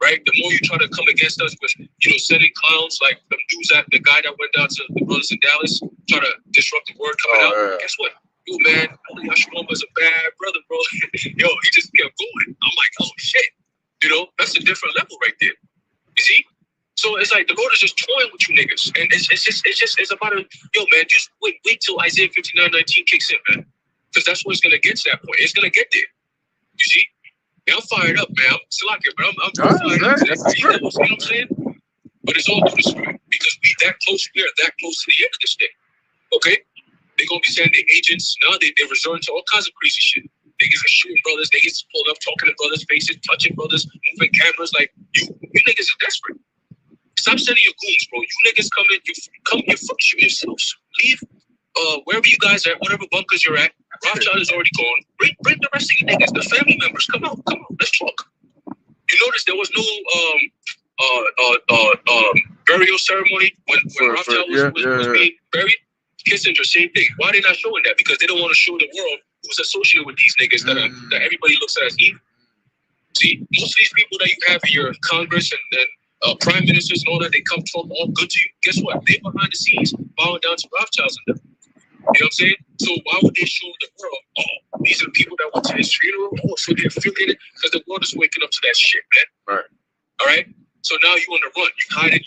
Right? The more you try to come against us with, sending clowns like the guy that went down to the brothers in Dallas, try to disrupt the word coming out. Guess what? Yo, man, Ali Ashram was a bad brother, bro. Yo, he just kept going. I'm like, oh shit. That's a different level right there. You see? So it's like the Lord is just toying with you niggas. And it's about man, just wait till Isaiah 59:19 kicks in, man. Because that's what it's gonna get to that point. It's gonna get there. You see? Yeah, I'm fired up, man. I'm still out here, but I'm fired up. You know what I'm saying? But it's all through the Spirit. Because we are that close to the end of this thing. Okay? They're gonna be sending agents. Now they're resorting to all kinds of crazy shit. Niggas are shooting brothers, niggas pulling up, talking to brothers' faces, touching brothers, moving cameras. Like you niggas are desperate. Stop sending your goons, bro. You niggas come in, you shoot yourselves. Leave wherever you guys are, whatever bunkers you're at. Rothschild is already gone. Bring the rest of you niggas, the family members. Come out, let's talk. You notice there was no burial ceremony when Rothschild was being buried. Kissinger, same thing. Why are they not showing that? Because they don't want to show the world who's associated with these niggas that everybody looks at as evil. See, most of these people that you have in your Congress and prime ministers and all that, they come from all good to you. Guess what? They're behind the scenes, bowing down to Rothschilds and them. You know what I'm saying? So why would they show the world, oh, these are the people that went to his funeral? Oh, so they're affiliated? Because the world is waking up to that shit, man. Right. All right? So now you on the run. You hiding.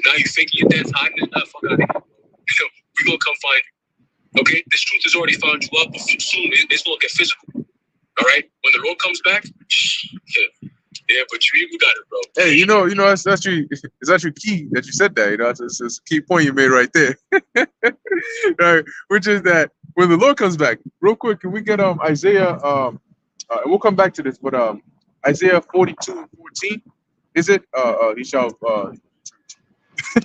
Now you faking your death, hiding it. Fuck out of here. We're going to come find you. Okay? This truth has already found you up, but soon it's going to get physical. All right? When the Lord comes back, yeah, but you got it, bro. Hey, it's actually key that you said that. It's a key point you made right there. Right, which is that when the Lord comes back, real quick, can we get Isaiah? We'll come back to this, but Isaiah 42:14, is it? He shall.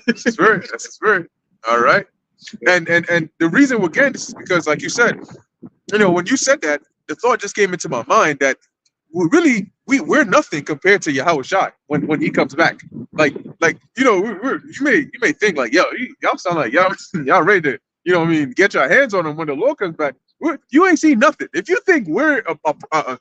That's his word. That's his word. All right. And the reason we're getting this is because, like you said, when you said that, the thought just came into my mind that we're nothing compared to Yahushua when he comes back. You may think like, y'all sound like y'all ready to get your hands on him when the Lord comes back. You ain't seen nothing. If you think we're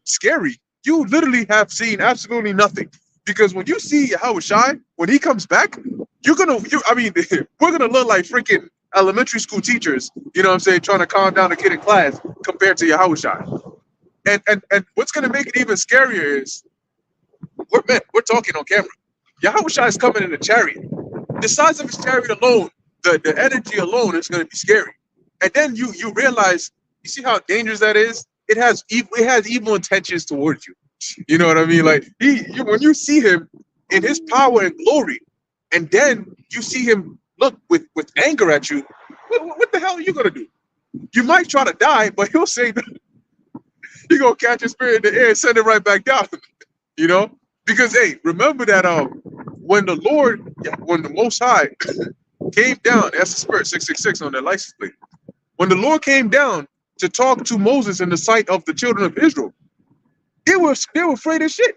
scary, you literally have seen absolutely nothing. Because when you see Yahushua when he comes back, we're gonna look like freaking elementary school teachers. You know what I'm saying, trying to calm down a kid in class compared to Yahushua. And what's gonna make it even scarier is we're talking on camera. Yahushua is coming in a chariot. The size of his chariot alone, the energy alone is gonna be scary. And then you realize, you see how dangerous that is? It has evil intentions towards you. You know what I mean? Like when you see him in his power and glory, and then you see him look with anger at you, what the hell are you gonna do? You might try to die, but he'll say you're gonna catch your spirit in the air and send it right back down. Because hey, remember that when the Most High came down, that's the Spirit 666 on their license plate. When the Lord came down to talk to Moses in the sight of the children of Israel, they were afraid of shit.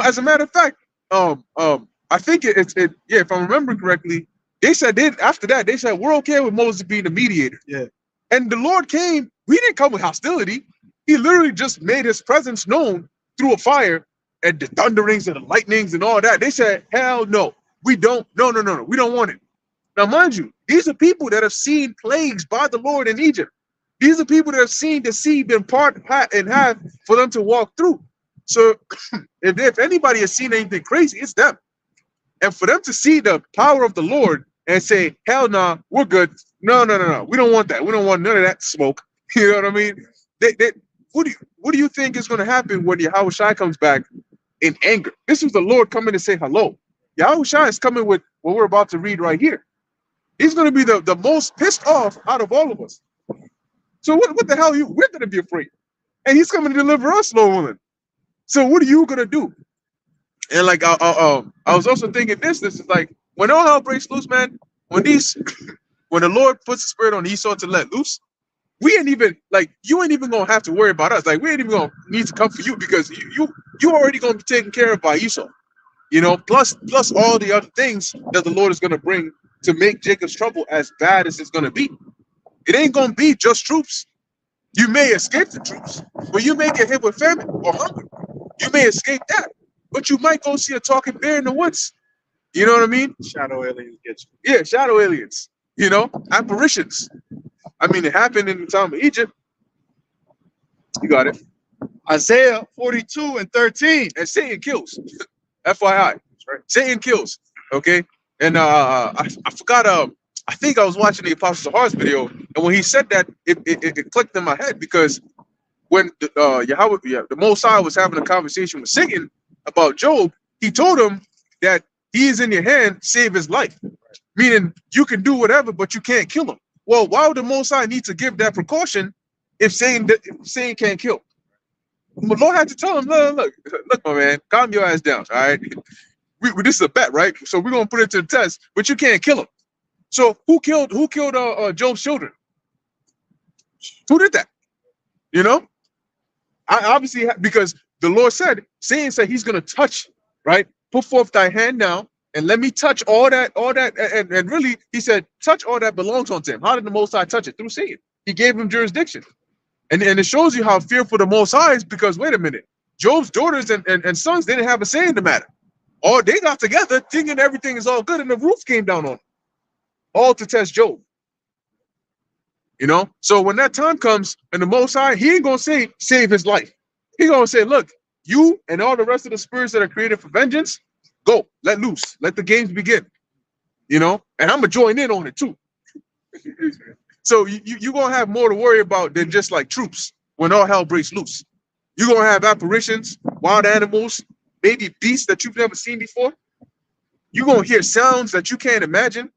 As a matter of fact, I think if I'm remembering correctly, they said after that they said we're okay with Moses being the mediator. Yeah. And the Lord came. We didn't come with hostility. He literally just made his presence known through a fire and the thunderings and the lightnings and all that. They said, hell no, we don't. No, we don't want it. Now, mind you, these are people that have seen plagues by the Lord in Egypt. These are people that have seen the sea been part in half for them to walk through. So if anybody has seen anything crazy, it's them. And for them to see the power of the Lord and say, hell nah, we're good. No, we don't want that. We don't want none of that smoke. You know what I mean? What do you think is going to happen when Yahushua comes back in anger? This is the Lord coming to say hello. Yahushua is coming with what we're about to read right here. He's going to be the most pissed off out of all of us. So what the hell we're going to be afraid? And he's coming to deliver us, Lord willing. So what are you going to do? And like I was also thinking this is like when all hell breaks loose, man, when the Lord puts the spirit on Esau to let loose, we ain't even like you ain't even gonna have to worry about us. Like we ain't even gonna need to come for you because you already gonna be taken care of by Esau. You know, plus all the other things that the Lord is gonna bring to make Jacob's trouble as bad as it's gonna be. It ain't gonna be just troops. You may escape the troops, but you may get hit with famine or hunger. You may escape that, but you might go see a talking bear in the woods. You know what I mean? Shadow aliens get you. Yeah, shadow aliens. You know, apparitions. I mean, it happened in the time of Egypt. You got it. Isaiah 42:13. And Satan kills. FYI. That's right. Satan kills. Okay. And I forgot. I think I was watching the Apostle Zahar's video, and when he said that, it clicked in my head because when the Most High was having a conversation with Satan about Job, he told him that he is in your hand, save his life. Meaning you can do whatever, but you can't kill him. Well, why would the Most High need to give that precaution if Satan can't kill? The Lord had to tell him, look, my man, calm your ass down, all right? This is a bet, right? So we're gonna put it to the test, but you can't kill him. So who killed Job's children? Who did that? You know, I obviously because the Lord said, Satan said he's gonna touch, right? Put forth thy hand now and let me touch all that, and really he said, touch all that belongs unto him. How did the Most High touch it? Through Satan. He gave him jurisdiction. And it shows you how fearful the Most High is because wait a minute, Job's daughters and sons didn't have a say in the matter. Or they got together thinking everything is all good and the roof came down on them. All to test Job. You know, so when that time comes and the Most High, he ain't gonna say save his life. He gonna say, look, you and all the rest of the spirits that are created for vengeance, go, let loose, let the games begin. You know, and I'm gonna join in on it too. So you gonna have more to worry about than just like troops when all hell breaks loose. You're gonna have apparitions, wild animals, maybe beasts that you've never seen before. You're gonna hear sounds that you can't imagine.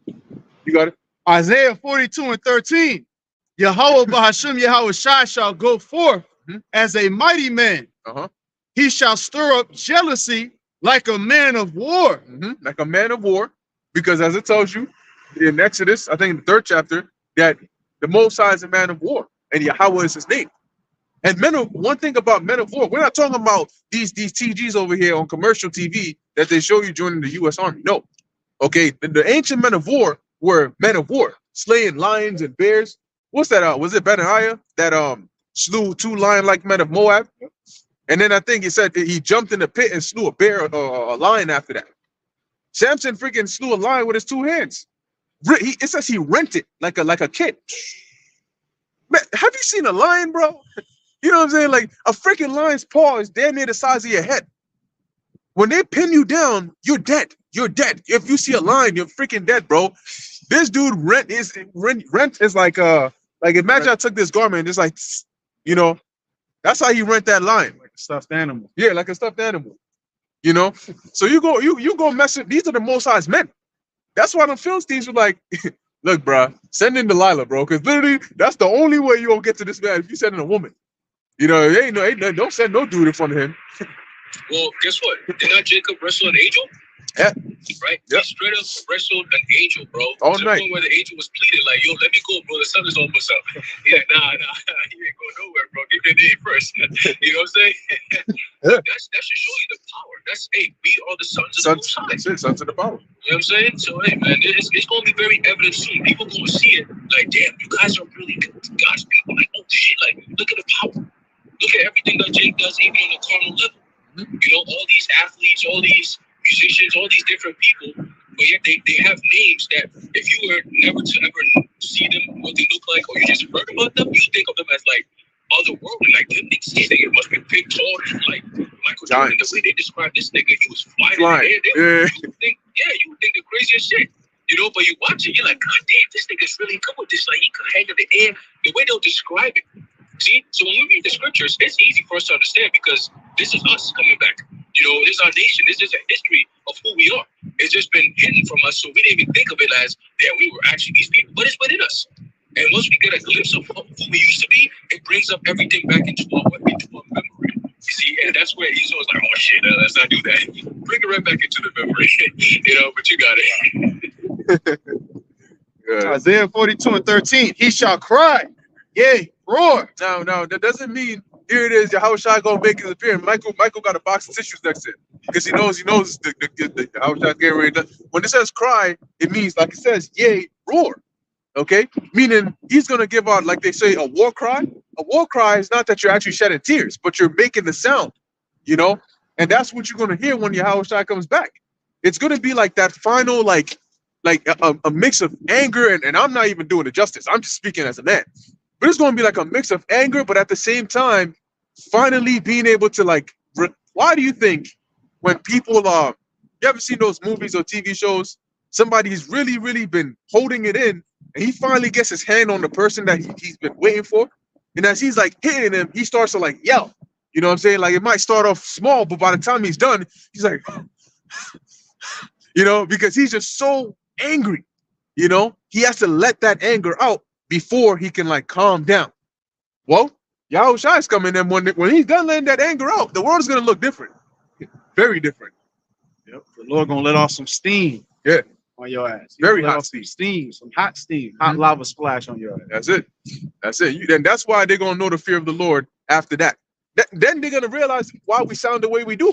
You got it? Isaiah 42:13. Yahweh Bahashim Yahweh Shai shall go forth as a mighty man. He shall stir up jealousy like a man of war. Like a man of war. Because as it tells you in Exodus, I think in the 3rd chapter, that the Most High is a man of war and Yahweh is his name. And one thing about men of war, we're not talking about these TGs over here on commercial TV that they show you joining the U.S. Army. No. Okay, the ancient men of war were men of war, slaying lions and bears. What's that? Was it Benaiah that slew 2 lion-like men of Moab? And then I think he said that he jumped in the pit and slew a bear, a lion after that. Samson freaking slew a lion with his 2 hands. It says he rent it like a kid. Man, have you seen a lion, bro? You know what I'm saying? Like a freaking lion's paw is damn near the size of your head. When they pin you down, you're dead. You're dead. If you see a lion, you're freaking dead, bro. This dude rent is like imagine I took this garment and just like, you know, that's how he rent that lion. Like a stuffed animal. Yeah, like a stuffed animal. You know? So you go mess with these are the Most High's men. That's why the Philistines were like, look, bro, send in Delilah, bro, because literally that's the only way you gonna get to this man if you send in a woman. You know, don't send no dude in front of him. Well, guess what? Did not Jacob wrestle an angel? Yeah. Right? Yep. He straight up wrestled an angel, bro. All to night. the point where the angel was pleading, like, yo, let me go, bro. The sun is almost up. Yeah, nah, you ain't going nowhere, bro. Give me a day first. You know what I'm saying? Yeah. That should show you the power. We are the sons of the Most High. That's it, sons of the power. You know what I'm saying? So, hey, man, it's going to be very evident soon. People going to see it like, damn, you guys are really God's people. Like, oh, shit, like, look at the power. Look at everything that Jake does, even on the carnal level. You know, all these athletes, all these musicians, all these different people, but yet they have names that if you were never to ever see them, what they look like, or you just heard about them, you think of them as like otherworldly, like them niggas, this nigga must be big, tall, like Michael Jordan. The way they describe this nigga, he was flying in the air. You would think the craziest shit. You know, but you watch it, you're like, God damn, this nigga's really good with this. Like, he could hang in the air. The way they'll describe it. See, so when we read the scriptures, it's easy for us to understand because this is us coming back. You know, this is our nation. This is a history of who we are. It's just been hidden from us, so we didn't even think of it as that we were actually these people. But it's within us. And once we get a glimpse of who we used to be, it brings up everything back into our memory. You see, and that's where Esau's like, oh shit, let's not do that. Bring it right back into the memory, but you got it. Yeah. Isaiah 42:13. He shall cry, yea, roar. Now, that doesn't mean here it is. Yahushua gonna make his appearance. Michael got a box of tissues next to him because he knows the Yahushua's getting ready. When it says cry, it means like it says, yea, roar. Okay, meaning he's gonna give out, like they say, a war cry. A war cry is not that you're actually shedding tears, but you're making the sound, and that's what you're gonna hear when Yahushua comes back. It's gonna be like that final, like a mix of anger, and I'm not even doing it justice. I'm just speaking as a man. But it's going to be like a mix of anger, but at the same time, finally being able to why do you think when people, you ever seen those movies or TV shows, somebody's really, really been holding it in, and he finally gets his hand on the person that he's been waiting for, and as he's like hitting him, he starts to yell. You know what I'm saying? Like it might start off small, but by the time he's done, he's like, because he's just so angry. He has to let that anger out before he can calm down. Well, Yahushua is coming in when he's done letting that anger out, the world is going to look different. Very different. Yep. The Lord gonna let off some steam. Yeah. On your ass. Very Let hot off some steam, some hot steam, hot lava splash on your ass. That's it. And that's why they're going to know the fear of the Lord after that. Then they're going to realize why we sound the way we do,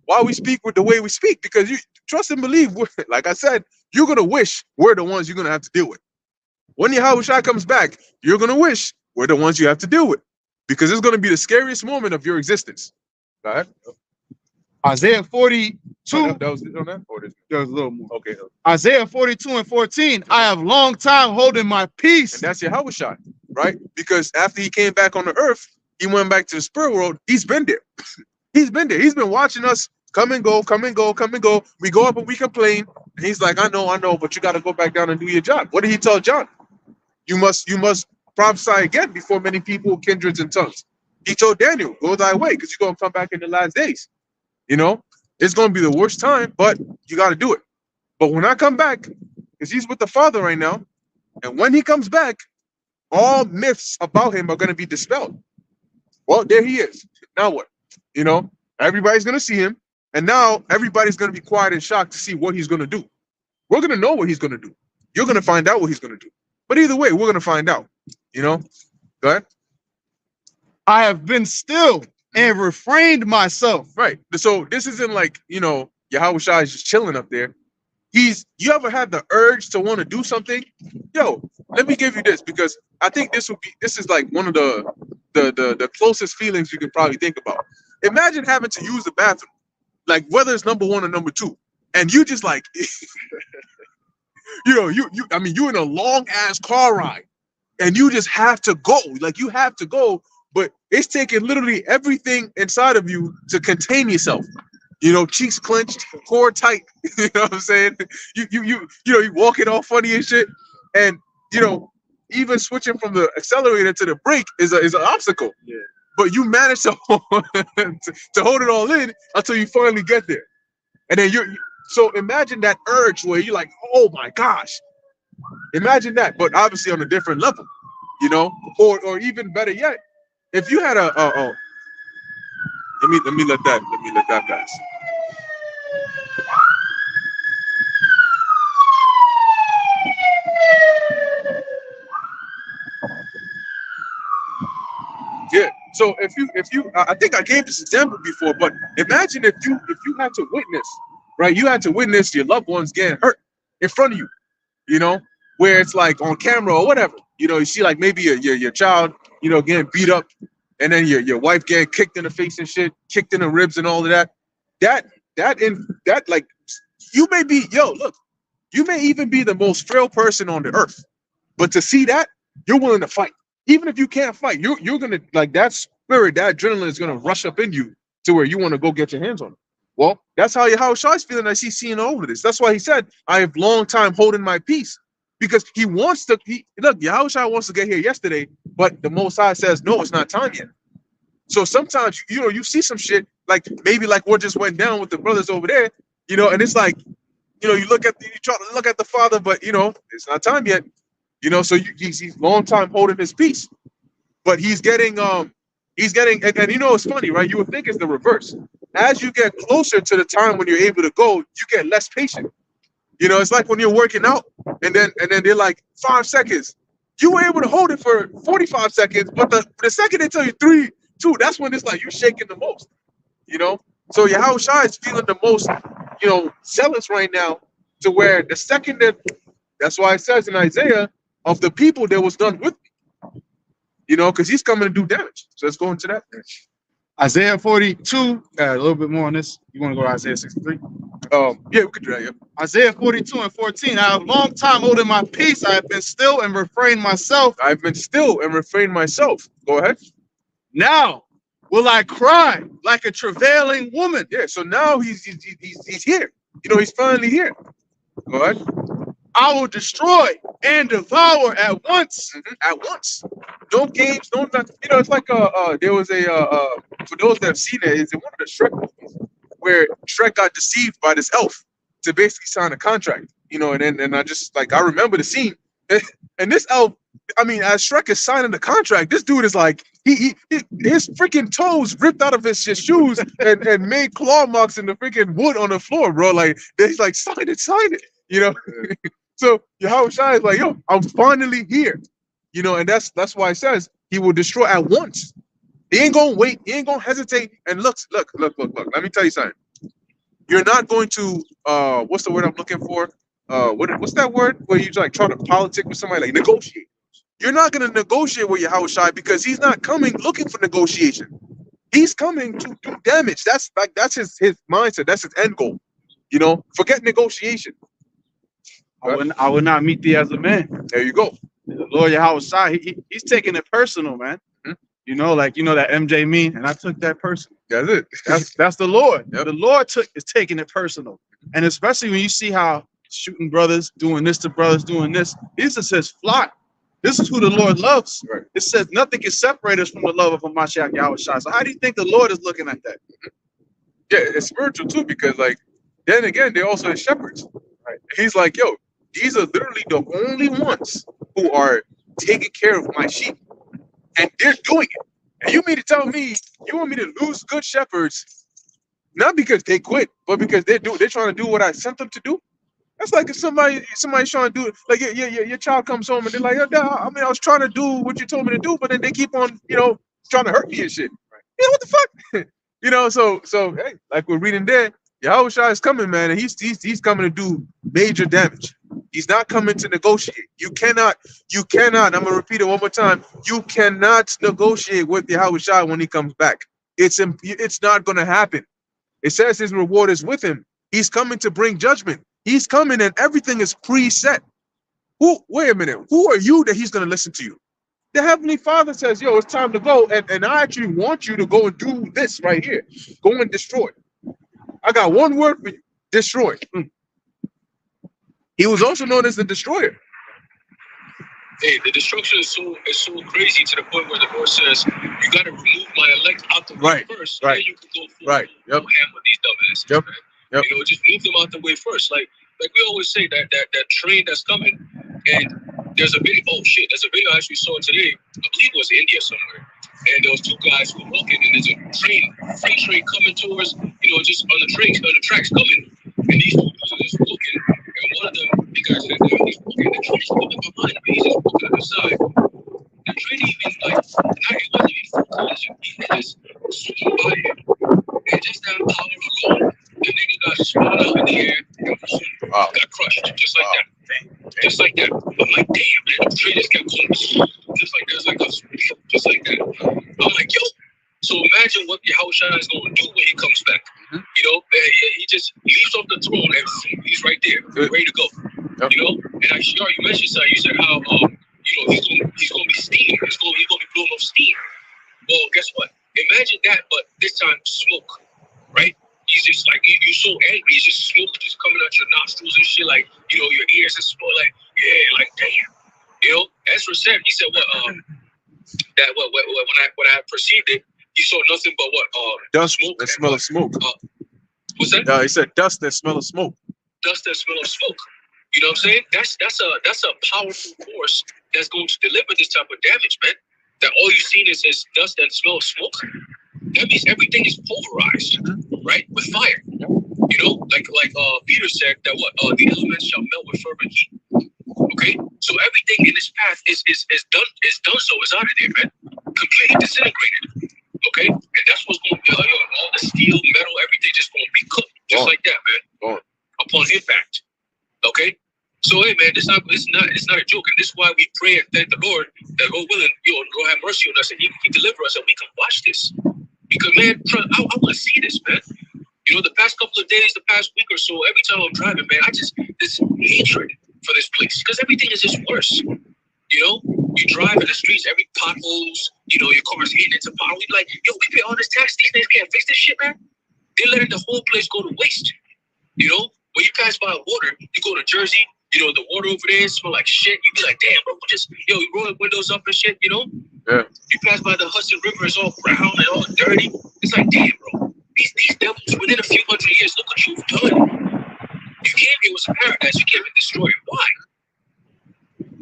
why we speak with the way we speak, because you trust and believe, like I said, you're going to wish we're the ones you're going to have to deal with. When Yahushua comes back, you're going to wish we're the ones you have to deal with, because it's going to be the scariest moment of your existence. Go ahead. Isaiah 42. That was it on that? Or There was a little more. okay. Isaiah 42:14. I have long time holding my peace. And that's Yahushua, right? Because after he came back on the earth, he went back to the spirit world. He's been there. He's been there. He's been watching us come and go, come and go, come and go. We go up and we complain. And he's like, I know, but you got to go back down and do your job. What did he tell John? You must prophesy again before many people, kindreds, and tongues. He told Daniel, go thy way, because you're going to come back in the last days. It's going to be the worst time, but you got to do it. But when I come back, because he's with the Father right now, and when he comes back, all myths about him are going to be dispelled. Well, there he is. Now what? Everybody's going to see him, and now everybody's going to be quiet and shocked to see what he's going to do. We're going to know what he's going to do. You're going to find out what he's going to do. But either way, we're going to find out. Go ahead. I have been still and refrained myself. Right. So this isn't Yahushua is just chilling up there. You ever had the urge to want to do something? Yo, let me give you this, because I think this is like one of the closest feelings you can probably think about. Imagine having to use the bathroom, like whether it's number 1 or number 2, and you just you're in a long ass car ride, and you just have to go. You have to go, but it's taking literally everything inside of you to contain yourself. Cheeks clenched, core tight. You know what I'm saying? You walking all funny and shit, and even switching from the accelerator to the brake is an obstacle. Yeah. But you manage to hold it all in until you finally get there, and then so imagine that urge where you're like, oh my gosh, imagine that, but obviously on a different level, or even better yet, if you had let me let that pass. Yeah. So if you, I think I gave this example before, but imagine if you had to witness, right? You had to witness your loved ones getting hurt in front of you, where it's like on camera or whatever. You see maybe your child, getting beat up, and then your wife getting kicked in the face and shit, kicked in the ribs and all of that. You may be, look, you may even be the most frail person on the earth, but to see that, you're willing to fight. Even if you can't fight, you're gonna that spirit, that adrenaline is gonna rush up in you to where you want to go get your hands on it. Well, that's how Yahushua is feeling as he's seeing all of this. That's why he said, I have long time holding my peace. Because he wants to, look, Yahushua wants to get here yesterday, but the Most High says, no, it's not time yet. So sometimes, you see some shit, maybe what just went down with the brothers over there, and it's you try to look at the Father, but, it's not time yet. So he's long time holding his peace. But he's getting, He's getting, and you know, it's funny, right? You would think it's the reverse. As you get closer to the time when you're able to go, you get less patient. You know, it's like when you're working out, and then they're like 5 seconds. You were able to hold it for 45 seconds, but the second they tell you 3, 2, that's when it's like you're shaking the most. You know, so Yahweh Shai is feeling the most, you know, zealous right now, to where the second that's why it says in Isaiah, of the people that was done with me. You know, because he's coming to do damage. So let's go into that. Isaiah 42, a little bit more on this. You want to go to Isaiah 63? Yeah, we could do that. Yeah. Isaiah 42 and 14. I have long time holding my peace. I have been still and refrained myself. I've been still and refrained myself. Go ahead. Now will I cry like a travailing woman. Yeah. So now he's here. You know, he's finally here. Go ahead. I will destroy and devour at once. At once. No games, no nothing. You know, it's like there was a for those that have seen it, it's in one of the Shrek movies where Shrek got deceived by this elf to basically sign a contract. You know, and I just like I remember the scene, and this elf, I mean, as Shrek is signing the contract, this dude is like his freaking toes ripped out of his shoes and made claw marks in the freaking wood on the floor, bro. Like he's like, sign it, you know. So Yahweh Shai is like, yo, I'm finally here. You know, and that's why it says he will destroy at once. He ain't gonna wait, he ain't gonna hesitate. And look. Let me tell you something. You're not going to what's the word I'm looking for? What's that word where you like try to politic with somebody, like negotiate? You're not gonna negotiate with Yahweh Shai because he's not coming looking for negotiation. He's coming to do damage. That's his mindset, that's his end goal. You know, forget negotiation. I will not meet thee as a man. There you go. The Lord Yahweh Shai, he's taking it personal, man. You know, like you know that MJ meme, and I took that personal. That's it. That's the Lord. Yep. The Lord is taking it personal, and especially when you see how shooting brothers, doing this to brothers, doing this. This is his flock. This is who the Lord loves. Right. It says nothing can separate us from the love of Hamashiach Yahweh Shai. So how do you think the Lord is looking at that? Yeah, it's spiritual too, because like then again, they're also his shepherds. Right. He's like, yo, these are literally the only ones who are taking care of my sheep. And they're doing it. And you mean to tell me you want me to lose good shepherds, not because they quit, but because they're trying to do what I sent them to do? That's like if somebody's trying to do it, like your child comes home and they're like, I mean, I was trying to do what you told me to do, but then they keep on, you know, trying to hurt me and shit. Right. You know what the fuck? You know, so hey, like we're reading there, Yahweh Shai is coming, man, and he's coming to do major damage. He's not coming to negotiate. You cannot, I'm gonna repeat it one more time. You cannot negotiate with Yahweh Shai when he comes back. It's not gonna happen. It says his reward is with him. He's coming to bring judgment. He's coming and everything is preset. Wait a minute, who are you that he's gonna listen to you? The Heavenly Father says, yo, it's time to go, and I actually want you to go and do this right here. Go and destroy. I got one word for you, destroy. He was also known as the destroyer. Hey, the destruction is so crazy to the point where the Lord says, you got to remove my elect out the way first, so then you can go full Right. Yep. hand with these dumbasses. Yep. Man. Yep. You know, just move them out the way first. Like we always say, that train that's coming, and there's a video. Oh shit, there's a video I actually saw today. I believe it was India somewhere, and there was 2 guys who were walking, and there's a freight train coming towards, you know, just on the tracks coming, and these 2 dudes are just walking, and one of them, the guy said, he's walking, the train's walking behind him, he's just walking on the side. The train even like, it wasn't even full collision, he just swung by him, and just that power alone, the nigga got spun out in the air and got crushed, just like that. Just like that. I'm like, damn, man, the train just kept going. Just like that. Like, just like that. I'm like, yo. So imagine what Yahweh Shai is going to do when he comes back. You know, he just leaps off the throne and he's right there, ready to go. Yep. You know, and actually, you mentioned something. You said how, you know, he's going to be steam. He's going to be blowing off steam. Well, guess what? Imagine that, but this time smoke, right? He's just like, you're so angry, it's just smoke just coming out your nostrils and shit, like, you know, your ears are smell like, yeah, like, damn. You know, Ezra said, he said, that when I perceived it, he saw nothing but what? Dust, smoke. and smell of smoke. What's that? He said dust and smell of smoke. Dust and smell of smoke. You know what I'm saying? That's a powerful force that's going to deliver this type of damage, man. that all you've seen is dust and smell of smoke, that means everything is pulverized, right? With fire. You know, like Peter said that the elements shall melt with fervent heat. Okay, so everything in this path is done so. It's out of there, man. Completely disintegrated. Okay, and that's what's going to be all the steel, metal, everything just going to be cooked just like that, man. Upon impact. Okay. So hey man, it's not a joke, and this is why we pray and thank the Lord that Lord willing, Lord have mercy on us and He deliver us and we can watch this. Because man, I want to see this, man. You know, the past couple of days, the past week or so, every time I'm driving, man, I just this hatred for this place because everything is just worse. You know, you drive in the streets, every potholes, you know, your car's hitting into potholes. You like, yo, we pay all this tax, these things can't fix this shit, man. They're letting the whole place go to waste. You know, when you pass by water, you go to Jersey. You know, the water over there smell like shit. You be like, damn, bro, you roll the windows up and shit, you know? Yeah. You pass by the Hudson River, it's all brown and all dirty. It's like, damn, bro, these devils, within a few hundred years, look what you've done. You came here, it was a paradise, you came and destroyed it. Why?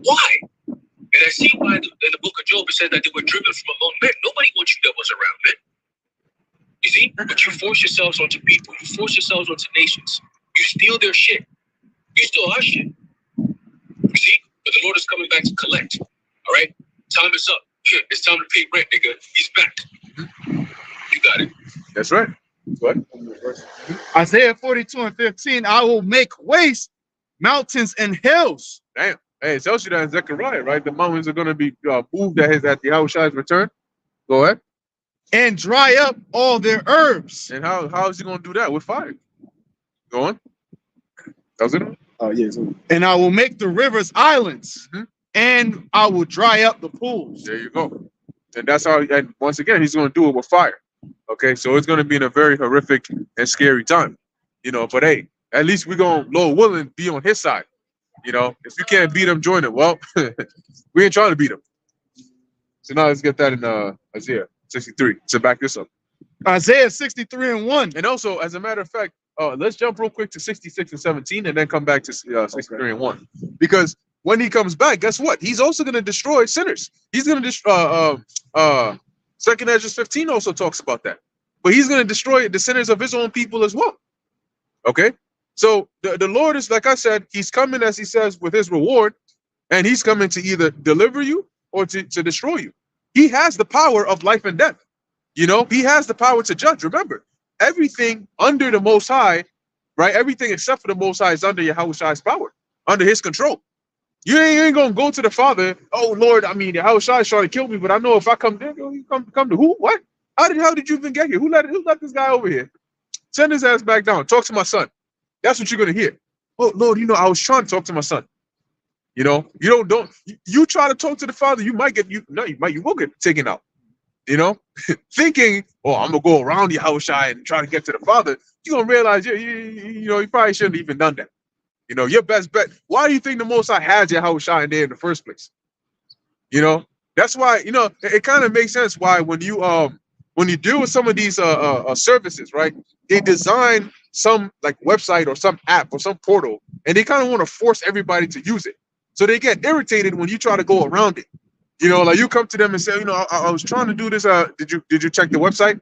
Why? And I see why in the book of Job, it says that they were driven from among men. Nobody wants you devils around, man. You see? But you force yourselves onto people. You force yourselves onto nations. You steal their shit. You steal our shit. You see? But the Lord is coming back to collect. All right? Time is up. It's time to pay rent, nigga. He's back. You got it. That's right. What? Isaiah 42:15, I will make waste mountains and hills. Damn. Hey, it tells you that in Zechariah, right? The mountains are going to be moved at the Yahushua's return. Go ahead. And dry up all their herbs. And how is he going to do that? With fire. Go on. Does it? Oh, yes. And I will make the rivers islands, and I will dry up the pools. There you go. And that's how, and once again, he's going to do it with fire. Okay, so it's going to be in a very horrific and scary time. You know, but hey, at least we're going to, Lord willing, be on his side. You know, if you can't beat him, join him. Well, we ain't trying to beat him. So now let's get that in Isaiah 63 to back this up. Isaiah 63:1. And also, as a matter of fact, let's jump real quick to 66 and 17 and then come back to 63 and 1. Because when he comes back, guess what? He's also going to destroy sinners. He's going to destroy, 2nd Ezra 15 also talks about that. But he's going to destroy the sinners of his own people as well. Okay? So the Lord is, like I said, he's coming, as he says, with his reward, and he's coming to either deliver you or to destroy you. He has the power of life and death. You know, he has the power to judge. Remember, everything under the Most High, right? Everything except for the Most High is under Yahushua's power, under his control. You ain't gonna go to the Father. Oh Lord, I mean, Yahushua is trying to kill me, but I know if I come there, you come to who? What? How did you even get here? Who let this guy over here? Send his ass back down. Talk to my son. That's what you're gonna hear. Oh Lord, you know, I was trying to talk to my son. You know, you try to talk to the Father, you will get taken out. You know, thinking, oh, I'm gonna go around Yahushua and try to get to the Father. You're gonna realize you probably shouldn't have even done that. You know, your best bet. Why do you think the Most High has Yahushua in there in the first place? You know, that's why, you know, it kind of makes sense why when you deal with some of these services, right? They design some like website or some app or some portal, and they kind of want to force everybody to use it. So they get irritated when you try to go around it. You know, like you come to them and say, you know, I was trying to do this. Did you check the website?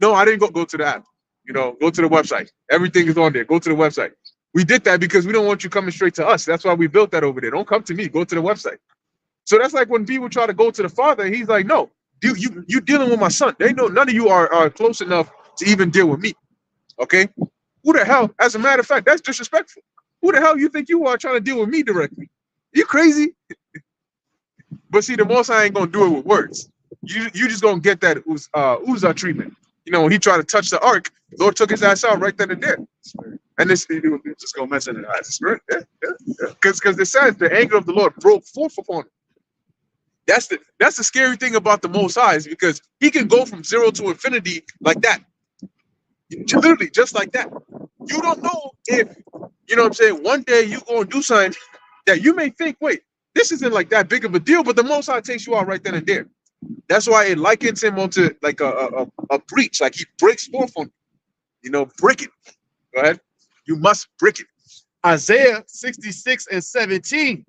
No, I didn't go to the app. You know, go to the website. Everything is on there. Go to the website. We did that because we don't want you coming straight to us. That's why we built that over there. Don't come to me. Go to the website. So that's like when people try to go to the Father, he's like, no, you dealing with my son. They know none of you are close enough to even deal with me. Okay? Who the hell? As a matter of fact, that's disrespectful. Who the hell you think you are trying to deal with me directly? You crazy? But see, the Most High ain't gonna do it with words. You just gonna get that Uzzah treatment. You know, when he tried to touch the ark, the Lord took his ass out right then and there. And this just gonna mess in the eyes. Because it says the anger of the Lord broke forth upon him. That's the scary thing about the Most High, is because he can go from 0 to infinity like that. Literally, just like that. You don't know if, you know what I'm saying, one day you gonna do something that you may think, wait, this isn't like that big of a deal, but the Most High takes you out right then and there. That's why it likens him onto like a breach, like he breaks forth on, you know, break it. Go ahead. You must break it. Isaiah 66:17.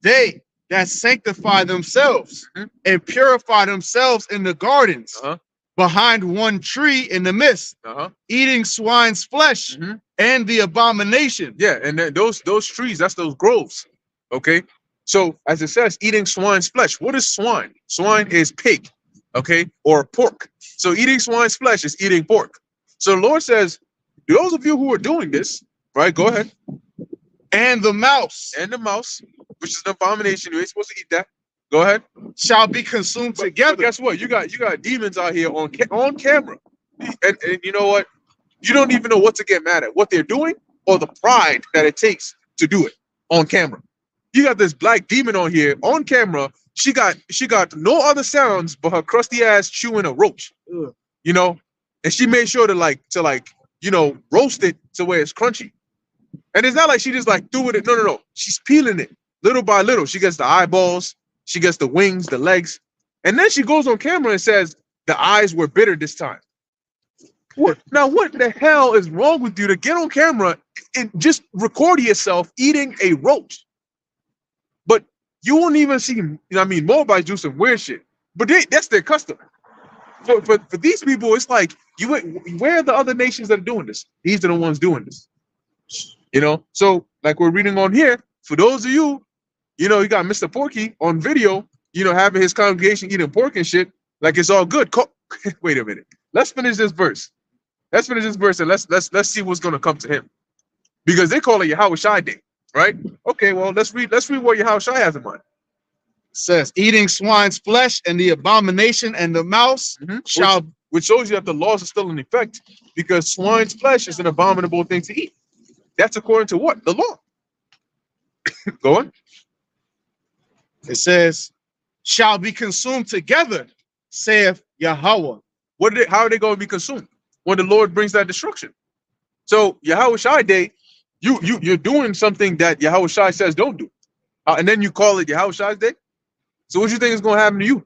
They that sanctify themselves Mhm. and purify themselves in the gardens Uh-huh. behind one tree in the midst, Uh-huh. eating swine's flesh Mhm. and the abomination. Yeah, and then those trees, that's those groves. Okay. So as it says, eating swine's flesh. What is swine? Swine is pig, okay, or pork. So eating swine's flesh is eating pork. So the Lord says, those of you who are doing this, right? Go ahead. And the mouse And the mouse, which is an abomination, you ain't supposed to eat that. Go ahead. shall be consumed But together. guess what? You got demons out here on camera, and you know what? You don't even know what to get mad at, what they're doing, or the pride that it takes to do it on camera. You got this black demon on here on camera. She got no other sounds but her crusty ass chewing a roach. Ugh. You know, and she made sure to roast it to where it's crunchy. And it's not like she just like threw it. No. She's peeling it little by little. She gets the eyeballs, she gets the wings, the legs, and then she goes on camera and says the eyes were bitter this time. What now? What the hell is wrong with you to get on camera and just record yourself eating a roach? But you won't even see. Moabites do some weird shit, but that's their custom. For these people, it's like where are the other nations that are doing this? These are the ones doing this. You know, so like we're reading on here, for those of you, you got Mr. Porky on video, having his congregation eating pork and shit, like it's all good. Wait a minute. Let's finish this verse. And let's see what's gonna come to him. Because they call it Yahweh Shai Day, right? Okay, well, let's read what Yahweh Shai has in mind. It says, eating swine's flesh and the abomination and the mouse shall. Which shows you that the laws are still in effect, because swine's flesh is an abominable thing to eat. That's according to what? The law. Go on. It says, shall be consumed together, saith Yahweh. How are they going to be consumed when the Lord brings that destruction? So Yahweh Shai Day, you're doing something that Yahweh Shai says don't do, and then you call it Yahweh Shai's Day. So what do you think is going to happen to you?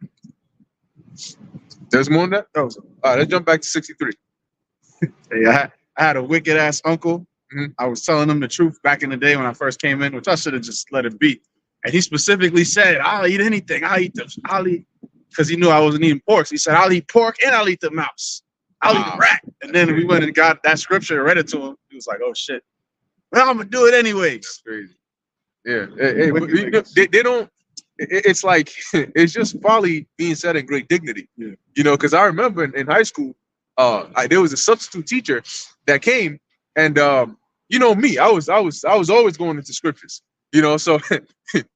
There's more than that. All right, let's jump back to 63. Hey, I had a wicked ass uncle. Mhm. I was telling him the truth back in the day when I first came in, which I should have just let it be. And he specifically said, "I'll eat anything. I'll eat," because he knew I wasn't eating pork. So he said, "I'll eat pork and I'll eat the mouse. I'll eat the rat." And then we went and got that scripture and read it to him. He was like, "Oh shit, well, I'm gonna do it anyways." That's crazy. Yeah, they don't. It's like it's just folly being said in great dignity. Yeah. Because I remember in high school, there was a substitute teacher that came, and me, I was always going into scriptures. So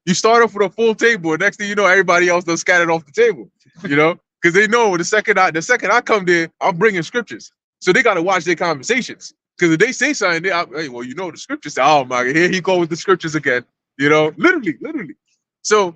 you start off with a full table, and next thing you know, everybody else done scattered off the table. Because they know the second I come there, I'm bringing scriptures, so they got to watch their conversations. Because if they say something, the scriptures. Oh my God, here he go with the scriptures again. Literally. So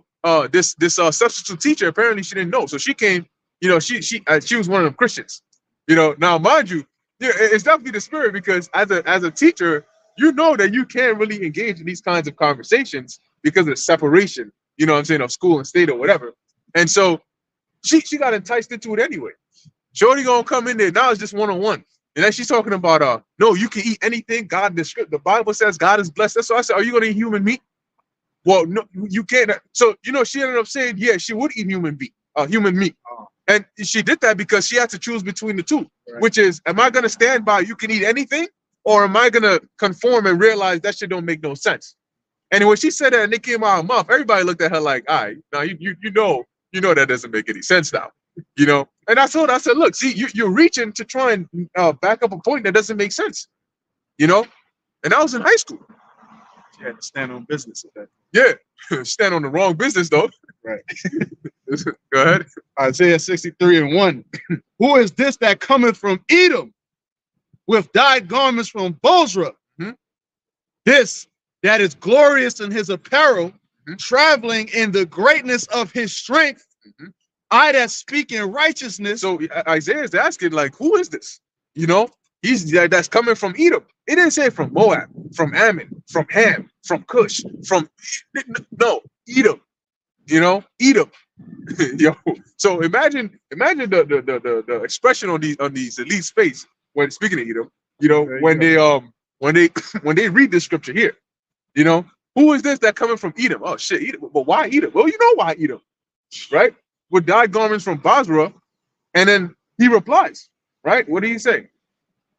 this substitute teacher, apparently she didn't know, so she came. She was one of them Christians. Now mind you, it's definitely the spirit, because as a teacher, that you can't really engage in these kinds of conversations because of the separation, of school and state or whatever. And so she got enticed into it anyway. Shorty gonna come in there, now it's just one-on-one. And then she's talking about no, you can eat anything. The Bible says God is blessed. That's why I said, are you gonna eat human meat? Well, no, you can't. So she ended up saying, yeah, she would eat human meat. And she did that because she had to choose between the two, right. Which is, am I gonna stand by you can eat anything? Or am I gonna conform and realize that shit don't make no sense? And when she said that and it came out of her mouth, everybody looked at her like, all right, now you know that doesn't make any sense now. And I told her, I said, look, see, you're reaching to try and back up a point that doesn't make sense. And I was in high school. She had to stand on business with that. Yeah, stand on the wrong business though. Right. Go ahead. Isaiah 63:1. Who is this that cometh from Edom with dyed garments from Bozrah? Mm-hmm. This that is glorious in his apparel, traveling in the greatness of his strength. Mm-hmm. I that speak in righteousness. So Isaiah is asking, like, who is this? That's coming from Edom. It didn't say from Moab, from Ammon, from Ham, from Cush, no, Edom. Edom. So imagine the expression on these elite space when speaking of Edom. When they read this scripture here. Who is this that coming from Edom? Oh shit, Edom. But why Edom? Well, you know why Edom, right? With dyed garments from Basra, and then he replies, right? What did he say?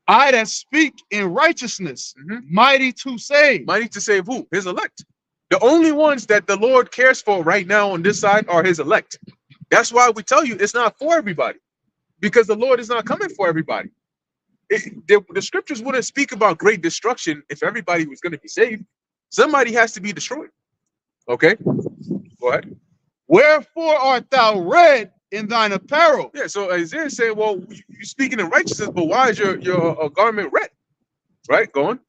I that speak in righteousness, mighty to save. Mighty to save who? His elect. The only ones that the Lord cares for right now on this side are his elect. That's why we tell you it's not for everybody, because the Lord is not coming for everybody. The scriptures wouldn't speak about great destruction if everybody was going to be saved. Somebody has to be destroyed. Okay, go ahead. Wherefore art thou red in thine apparel? Yeah, so Isaiah said, well, you're speaking in righteousness, but why is your garment red? Right, go on.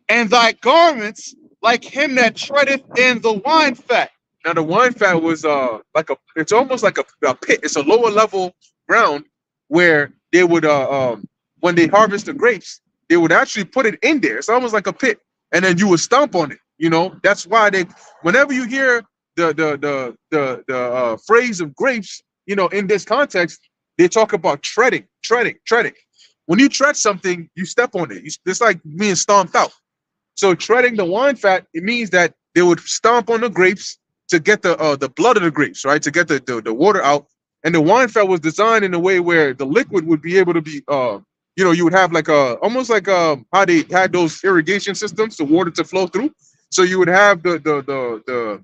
And thy garments like him that treadeth in the wine fat. Now the wine fat was it's almost like a pit. It's a lower level ground where they would when they harvest the grapes, they would actually put it in there. It's almost like a pit, and then you would stomp on it. You know, that's why whenever you hear the phrase of grapes, you know, in this context, they talk about treading. When you tread something, you step on it. It's like being stomped out. So treading the wine fat, it means that they would stomp on the grapes to get the blood of the grapes, right? To get the water out. And the wine fat was designed in a way where the liquid would be able to be, you know, you would have like almost like how they had those irrigation systems, the water to flow through. So you would have the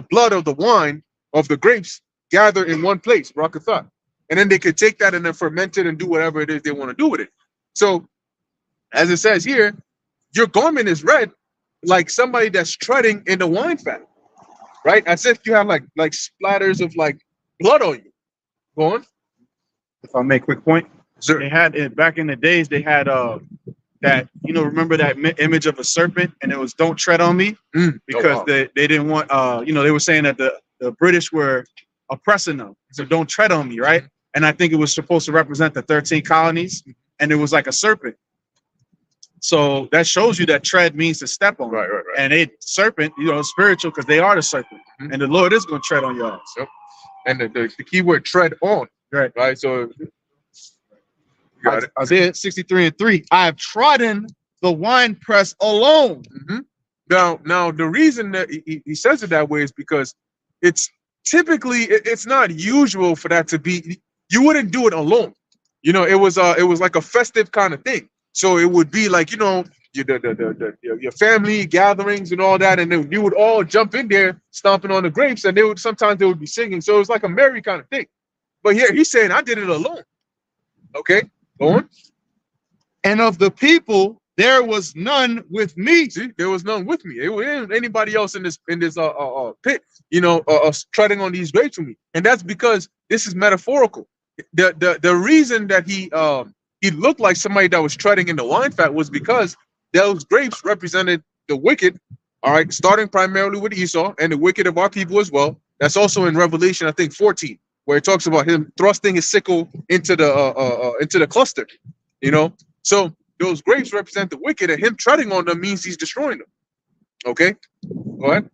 blood of the wine of the grapes gather in one place, Rakatha. And then they could take that and then ferment it and do whatever it is they want to do with it. So as it says here, your garment is red like somebody that's treading in the wine fat, right? As if you have like splatters of like blood on you. Go on. If I make a quick point, Sure. they had it back in the days. They had that, you know, remember that image of a serpent, and it was "Don't tread on me," because wow. they didn't want, you know, they were saying that the British were oppressing them, so don't tread on me, right? And I think it was supposed to represent the 13 colonies, and it was like a serpent. So that shows you that tread means to step on. Right. And a serpent, you know, spiritual, because they are the serpent, and the Lord is going to tread on your ass. Yep. And the key word tread on. Right. So you got it. Isaiah 63:3. I have trodden the winepress alone. Now the reason that he says it that way is because it's typically it's not usual for that to be. You wouldn't do it alone. You know, it was like a festive kind of thing. So it would be like, you know, your family gatherings and all that, and then you would all jump in there stomping on the grapes, and sometimes they would be singing. So it was like a merry kind of thing. But here he's saying, I did it alone. Okay, go on. And of the people there was none with me. See, there was none with me. It wasn't anybody else in this pit, you know, treading on these grapes with me. And that's because this is metaphorical. The reason that he looked like somebody that was treading in the wine fat was because those grapes represented the wicked, all right, starting primarily with Esau and the wicked of our people as well. That's also in Revelation, I think 14, where it talks about him thrusting his sickle into the cluster, you know. So those grapes represent the wicked, and him treading on them means he's destroying them. Okay, go ahead.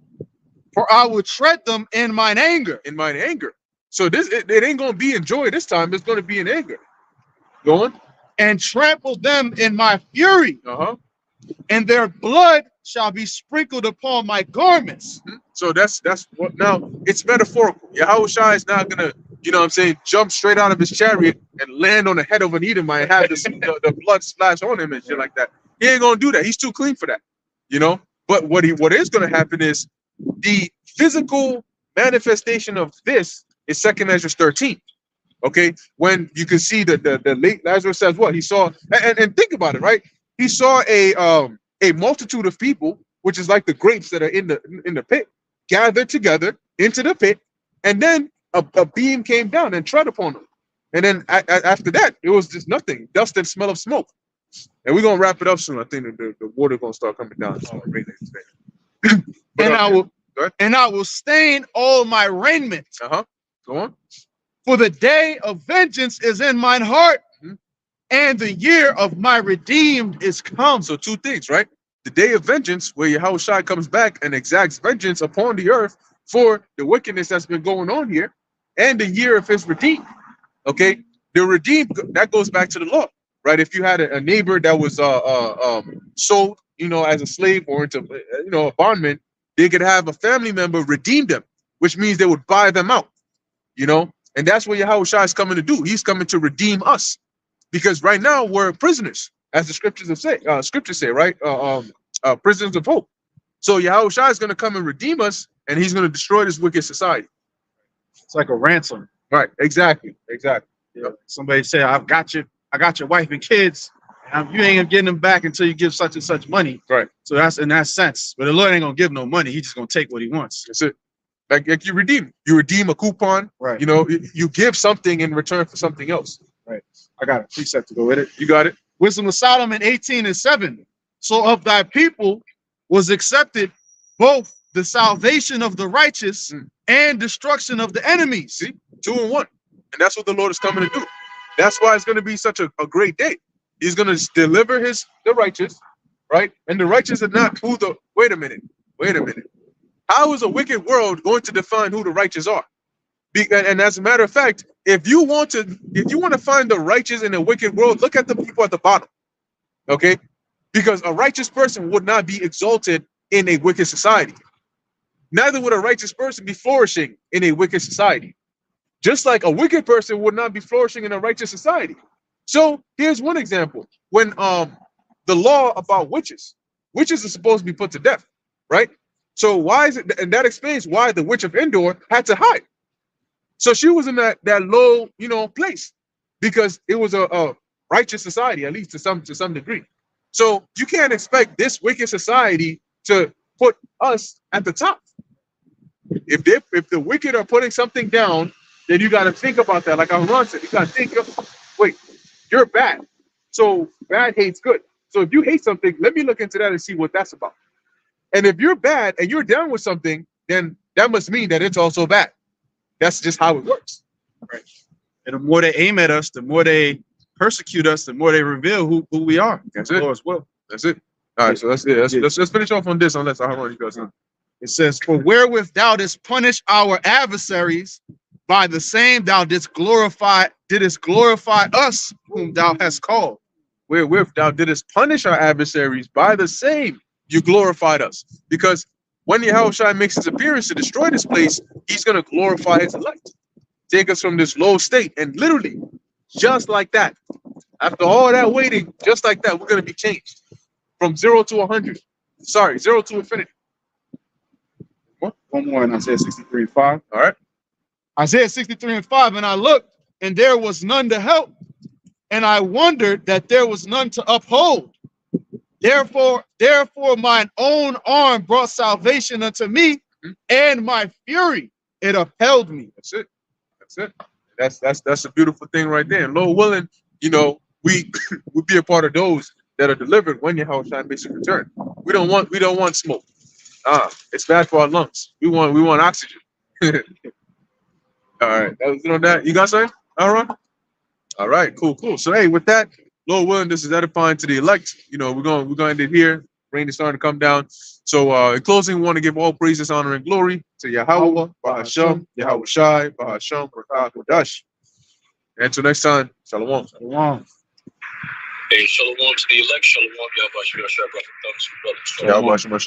For I will tread them in mine anger. In mine anger. So it ain't gonna be in joy this time. It's gonna be in anger. Go on. And trample them in my fury. And their blood shall be sprinkled upon my garments. So that's what now it's metaphorical. Yahushua is not gonna, you know what I'm saying, jump straight out of his chariot and land on the head of an Edomite and have the blood splash on him and shit like that. He ain't gonna do that. He's too clean for that, you know. But what is gonna happen is the physical manifestation of this is 2 Ezra 13. Okay, when you can see that the late Lazarus says what he saw, and think about it, right? He saw a multitude of people, which is like the grapes that are in the pit, gathered together into the pit, and then a beam came down and tread upon them. And then after that, it was just nothing, dust and smell of smoke. And we're gonna wrap it up soon. I think that the water gonna start coming down. And I will stain all my raiment. Go on. For the day of vengeance is in mine heart, and the year of my redeemed is come. So two things, right? The day of vengeance, where Yahushua comes back and exacts vengeance upon the earth for the wickedness that's been going on here, and the year of his redeemed. Okay, the redeemed, that goes back to the law, right? If you had a neighbor that was sold, you know, as a slave or into, you know, a bondman, they could have a family member redeem them, which means they would buy them out, you know, and that's what Yahushua is coming to do. He's coming to redeem us, because right now we're prisoners, as the scriptures say, right? Prisoners of hope. So Yahushua is going to come and redeem us, and he's going to destroy this wicked society. It's like a ransom. Right? Exactly. Yeah. Somebody say, I got your wife and kids. You ain't getting them back until you give such and such money. Right. So that's in that sense. But the Lord ain't gonna give no money. He's just gonna take what he wants. That's it. Like you redeem a coupon. Right. You know, you give something in return for something else. Right. I got a precept to go with it. You got it. Wisdom of Solomon 18:7. So of thy people was accepted both the salvation of the righteous and destruction of the enemies. See, 2 in 1. And that's what the Lord is coming to do. That's why it's going to be such a great day. He's going to deliver the righteous, right? And the righteous are not who the, wait a minute. How is a wicked world going to define who the righteous are? And as a matter of fact, if you want to find the righteous in a wicked world, look at the people at the bottom. Okay? Because a righteous person would not be exalted in a wicked society. Neither would a righteous person be flourishing in a wicked society. Just like a wicked person would not be flourishing in a righteous society. So here's one example. When the law about witches are supposed to be put to death, right? So why is it, and that explains why the witch of Endor had to hide. So she was in that low, you know, place, because it was a righteous society, at least to some degree. So you can't expect this wicked society to put us at the top. If the wicked are putting something down, then you got to think about that. Like Aaron said, you got to think, wait, you're bad. So bad hates good. So if you hate something, let me look into that and see what that's about. And if you're bad and you're down with something, then that must mean that it's also bad. That's just how it works. Right. And the more they aim at us, the more they persecute us, the more they reveal who we are. That's it. As well. That's it. All right, so let's finish off on this, unless Aaron you guys. It says, for wherewith thou didst punish our adversaries, by the same thou didst glorify us whom thou hast called. Wherewith thou didst punish our adversaries, by the same you glorified us. Because when Yahushua makes his appearance to destroy this place, he's going to glorify his elect. Take us from this low state. And literally, just like that, after all that waiting, just like that, we're going to be changed. From 0 to 100. Sorry, 0 to infinity. One more in Isaiah 63:5. All right. Isaiah 63:5, and I looked, and there was none to help, and I wondered that there was none to uphold. Therefore, mine own arm brought salvation unto me, and my fury it upheld me. That's it. That's a beautiful thing right there. And Lord willing, you know, we would be a part of those that are delivered when Yahushua makes a return. We don't want smoke. It's bad for our lungs. We want oxygen. All right, that was it on that. You got something, Aaron? All right, cool. So hey, with that, Lord willing, this is edifying to the elect. You know, we're going to end it here. Rain is starting to come down. So in closing, we want to give all praises, honor, and glory to Yahweh, Bahasham, Yahushai, Bahasham, Barakah, Kodash. And until next time, Shalom. Shalom. Hey, shalom to the elect, shalom, Yahweh, Shabbat, brothers, Yahweh, Shabbat.